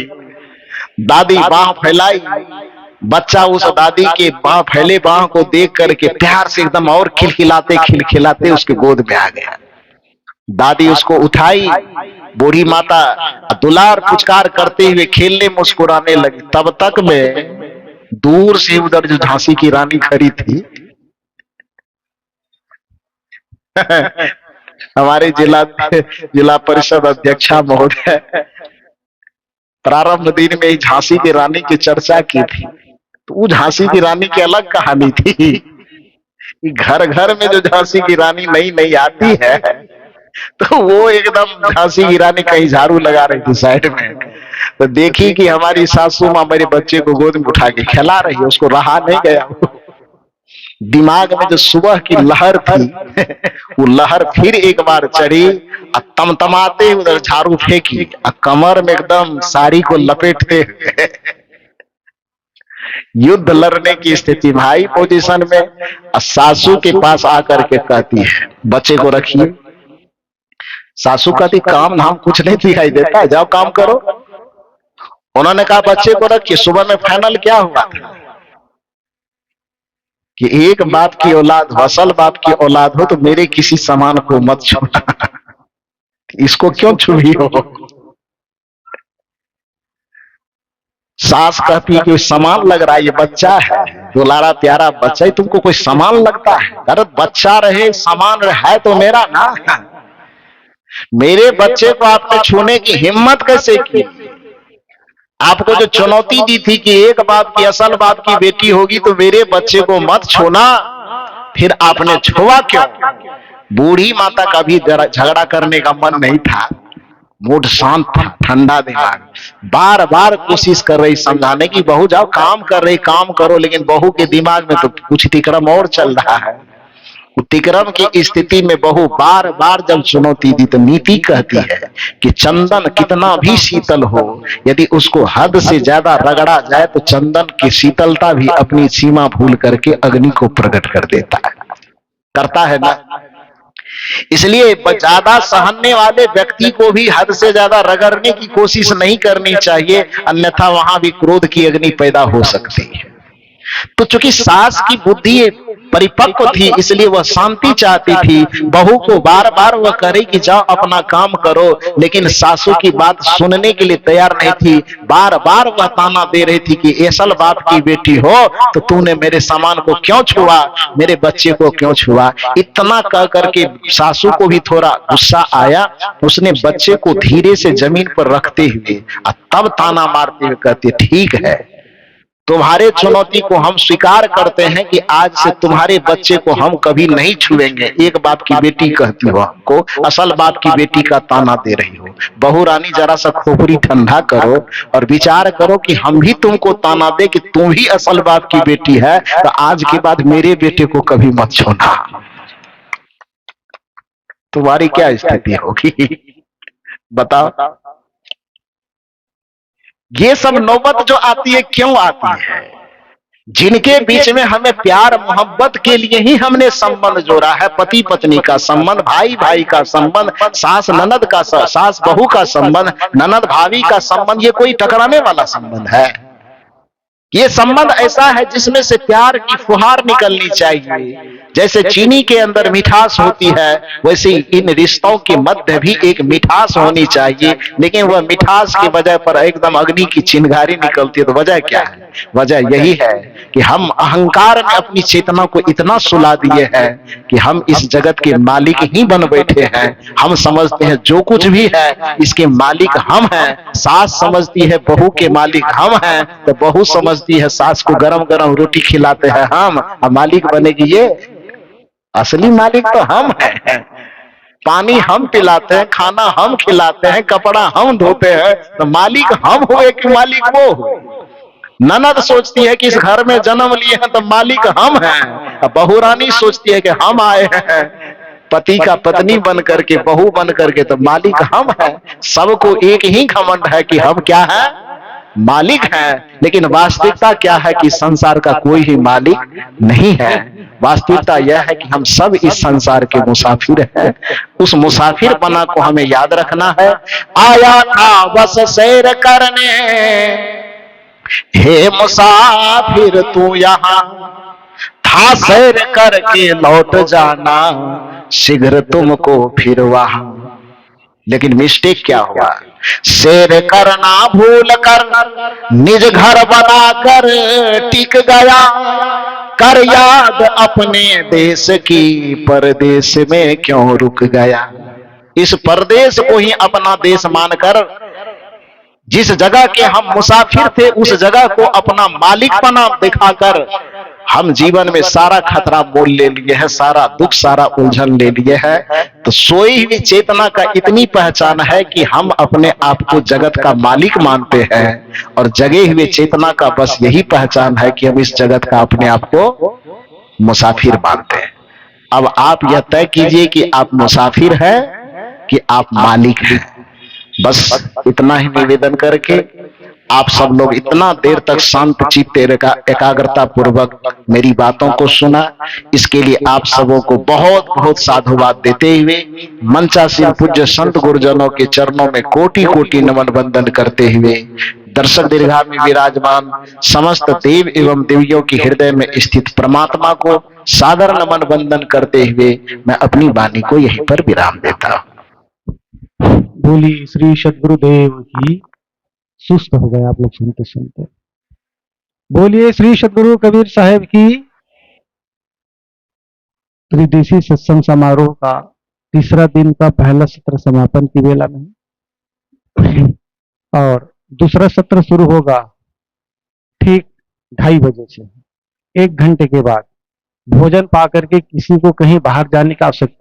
दादी बाह फैलाई, बच्चा उस दादी के बाह फैले बाह को देख करके प्यार से एकदम और खिलखिलाते खिलखिलाते उसके गोद में आ गया। दादी उसको उठाई, बूढ़ी माता दुलार पुचकार करते हुए खेलने मुस्कुराने लगी। तब तक में दूर से उधर जो झांसी की रानी खड़ी थी, हमारे जिला परिषद अध्यक्षा महोदय प्रारंभ दिन में ही झांसी की रानी की चर्चा की थी। तो वो झांसी की रानी की अलग कहानी थी। घर घर में जो झांसी की रानी नई नई आती है, तो वो एकदम झांसी की रानी कहीं झाड़ू लगा रही थी साइड में, तो देखी कि हमारी सासू माँ मेरे बच्चे को गोद में उठा के खिला रही है, उसको रहा नहीं गया। दिमाग में जो सुबह की लहर थी, वो लहर फिर एक बार चढ़ी, तमतमाते उधर झाड़ू फेंकी, कमर में एकदम साड़ी को लपेटते हुए युद्ध लड़ने की स्थिति में हाई पोजीशन में, सासू के पास आकर के कहती है बच्चे को रखिए। सासू कहती काम धाम कुछ नहीं दिखाई देता, जाओ काम करो। उन्होंने कहा बच्चे को रखिए। सुबह में फाइनल क्या हुआ था कि एक बाप की औलाद हो, असल बाप की औलाद हो, तो मेरे किसी सामान को मत छूना। इसको क्यों छुई हो? सास कहती है कि सामान लग रहा है, ये बच्चा है, दुलारा प्यारा बच्चा है, तुमको कोई सामान लगता है? अरे बच्चा रहे सामान है तो मेरा ना, मेरे बच्चे को आपने छूने की हिम्मत कैसे की? आपको जो चुनौती दी थी कि एक बाप की, असल बाप की बेटी होगी तो मेरे बच्चे को मत छूना, फिर आपने छुआ क्यों? बूढ़ी माता का भी झगड़ा करने का मन नहीं था, मूड शांत था, ठंडा दिमाग, बार बार कोशिश कर रही समझाने की, बहू जाओ काम कर रही, काम करो, लेकिन बहू के दिमाग में तो कुछ तिक्रम और चल रहा है। तिक्रम की स्थिति में बहू बार बार जब चुनौती दी तो नीति कहती है कि चंदन कितना भी शीतल हो, यदि उसको हद से ज्यादा रगड़ा जाए तो चंदन की शीतलता भी अपनी सीमा भूल करके अग्नि को प्रकट कर देता है, करता है ना। इसलिए ज्यादा सहने वाले व्यक्ति को भी हद से ज्यादा रगड़ने की कोशिश नहीं करनी चाहिए, अन्यथा वहां भी क्रोध की अग्नि पैदा हो सकती है। तो चूंकि सास की बुद्धि परिपक्व थी इसलिए वह शांति चाहती थी, बहू को बार बार वह करे कि जाओ अपना काम करो, लेकिन सासू की बात सुनने के लिए तैयार नहीं थी। बार बार वह ताना दे रही थी कि असल बाप की बेटी हो तो तूने मेरे सामान को क्यों छुआ, मेरे बच्चे को क्यों छुआ। इतना कह करके सासू को भी थोड़ा गुस्सा आया, उसने बच्चे को धीरे से जमीन पर रखते हुए तब ताना मारते हुए कहते, ठीक है तुम्हारे चुनौती को हम स्वीकार करते हैं कि आज से तुम्हारे बच्चे को हम कभी नहीं छुएंगे। एक बाप की बेटी कहती हो हमको, असल बाप की बेटी का ताना दे रही हो। बहू रानी जरा सा खोपड़ी ठंडा करो और विचार करो कि हम भी तुमको ताना दे कि तुम ही असल बाप की बेटी है, तो आज के बाद मेरे बेटे को कभी मत छूना। तुम्हारी क्या स्थिति होगी बताओ। ये सब नौबत जो आती है क्यों आती है? जिनके बीच में हमें प्यार मोहब्बत के लिए ही हमने संबंध जोड़ा है, पति पत्नी का संबंध, भाई भाई का संबंध, सास ननद का, सास बहू का संबंध, ननद भाभी का संबंध, ये कोई टकराने वाला संबंध है? ये संबंध ऐसा है जिसमें से प्यार की फुहार निकलनी चाहिए। जैसे चीनी के अंदर मिठास होती है, वैसे इन रिश्तों के मध्य भी एक मिठास होनी चाहिए, लेकिन वह मिठास की वजह पर एकदम अग्नि की चिंगारी निकलती है। तो वजह क्या है? वजह यही है कि हम अहंकार में अपनी चेतना को इतना सुला दिए हैं कि हम इस जगत के मालिक ही बन बैठे हैं। हम समझते हैं जो कुछ भी है इसके मालिक हम हैं। सास समझती है बहू के मालिक हम हैं, तो बहू समझती है सास को गरम गरम रोटी खिलाते हैं हम, मालिक बनेगी ये। असली मालिक तो हम हैं। पानी हम पिलाते हैं, खाना हम खिलाते हैं, कपड़ा हम धोते हैं, तो मालिक हम हुए कि मालिक वो हुए? ननद सोचती है कि इस घर में जन्म लिए हैं तो मालिक हम हैं। बहू रानी सोचती है कि हम आए हैं पति का पत्नी बन करके, बहू बन करके, तो मालिक हम हैं। सबको एक ही घमंड है कि हम क्या है? मालिक हैं। लेकिन वास्तविकता क्या है कि संसार का कोई ही मालिक नहीं है। वास्तविकता यह है कि हम सब इस संसार के मुसाफिर हैं। उस मुसाफिर बना को हमें याद रखना है। आया था बस सैर करने, हे मुसाफिर तू यहाँ, था सैर करके लौट जाना, शीघ्र तुमको फिर वहां। लेकिन मिस्टेक क्या हुआ? सैर करना भूल कर निज घर बनाकर टिक गया, कर याद अपने देश की, परदेश में क्यों रुक गया। इस परदेश को ही अपना देश मानकर, जिस जगह के हम मुसाफिर थे उस जगह को अपना मालिक बना दिखाकर हम जीवन में सारा खतरा मोल ले लिए हैं, सारा दुख, सारा उलझन ले लिए हैं। तो सोई हुई चेतना का इतनी पहचान है कि हम अपने आप को जगत का मालिक मानते हैं, और जगे हुए चेतना का बस यही पहचान है कि हम इस जगत का अपने आप को मुसाफिर मानते हैं। अब आप यह तय कीजिए कि आप मुसाफिर हैं कि आप मालिक हैं। बस इतना ही निवेदन करके आप सब लोग इतना देर तक शांत चित्ते एकाग्रता पूर्वक मेरी बातों को सुना, इसके लिए आप सबों को बहुत बहुत साधुवाद देते हुए मंचासीन पूज्य संत गुरुजनों के चरणों में कोटि कोटि नमन वंदन करते हुए दर्शक दीर्घा में विराजमान समस्त देव एवं देवियों के हृदय में स्थित परमात्मा को सादर नमन वंदन करते हुए मैं अपनी वाणी को यहीं पर विराम देता हूं। बोली श्री सद्गुरुदेव की सुस्त हो गए आप लोग सुनते सुनते। बोलिए श्री सदगुरु कबीर साहब की। त्रिदिशीय सत्संग समारोह का तीसरा दिन का पहला सत्र समापन की वेला में, और दूसरा सत्र शुरू होगा ठीक 2:30 बजे से। 1 घंटे के बाद भोजन पा करके किसी को कहीं बाहर जाने की आवश्यकता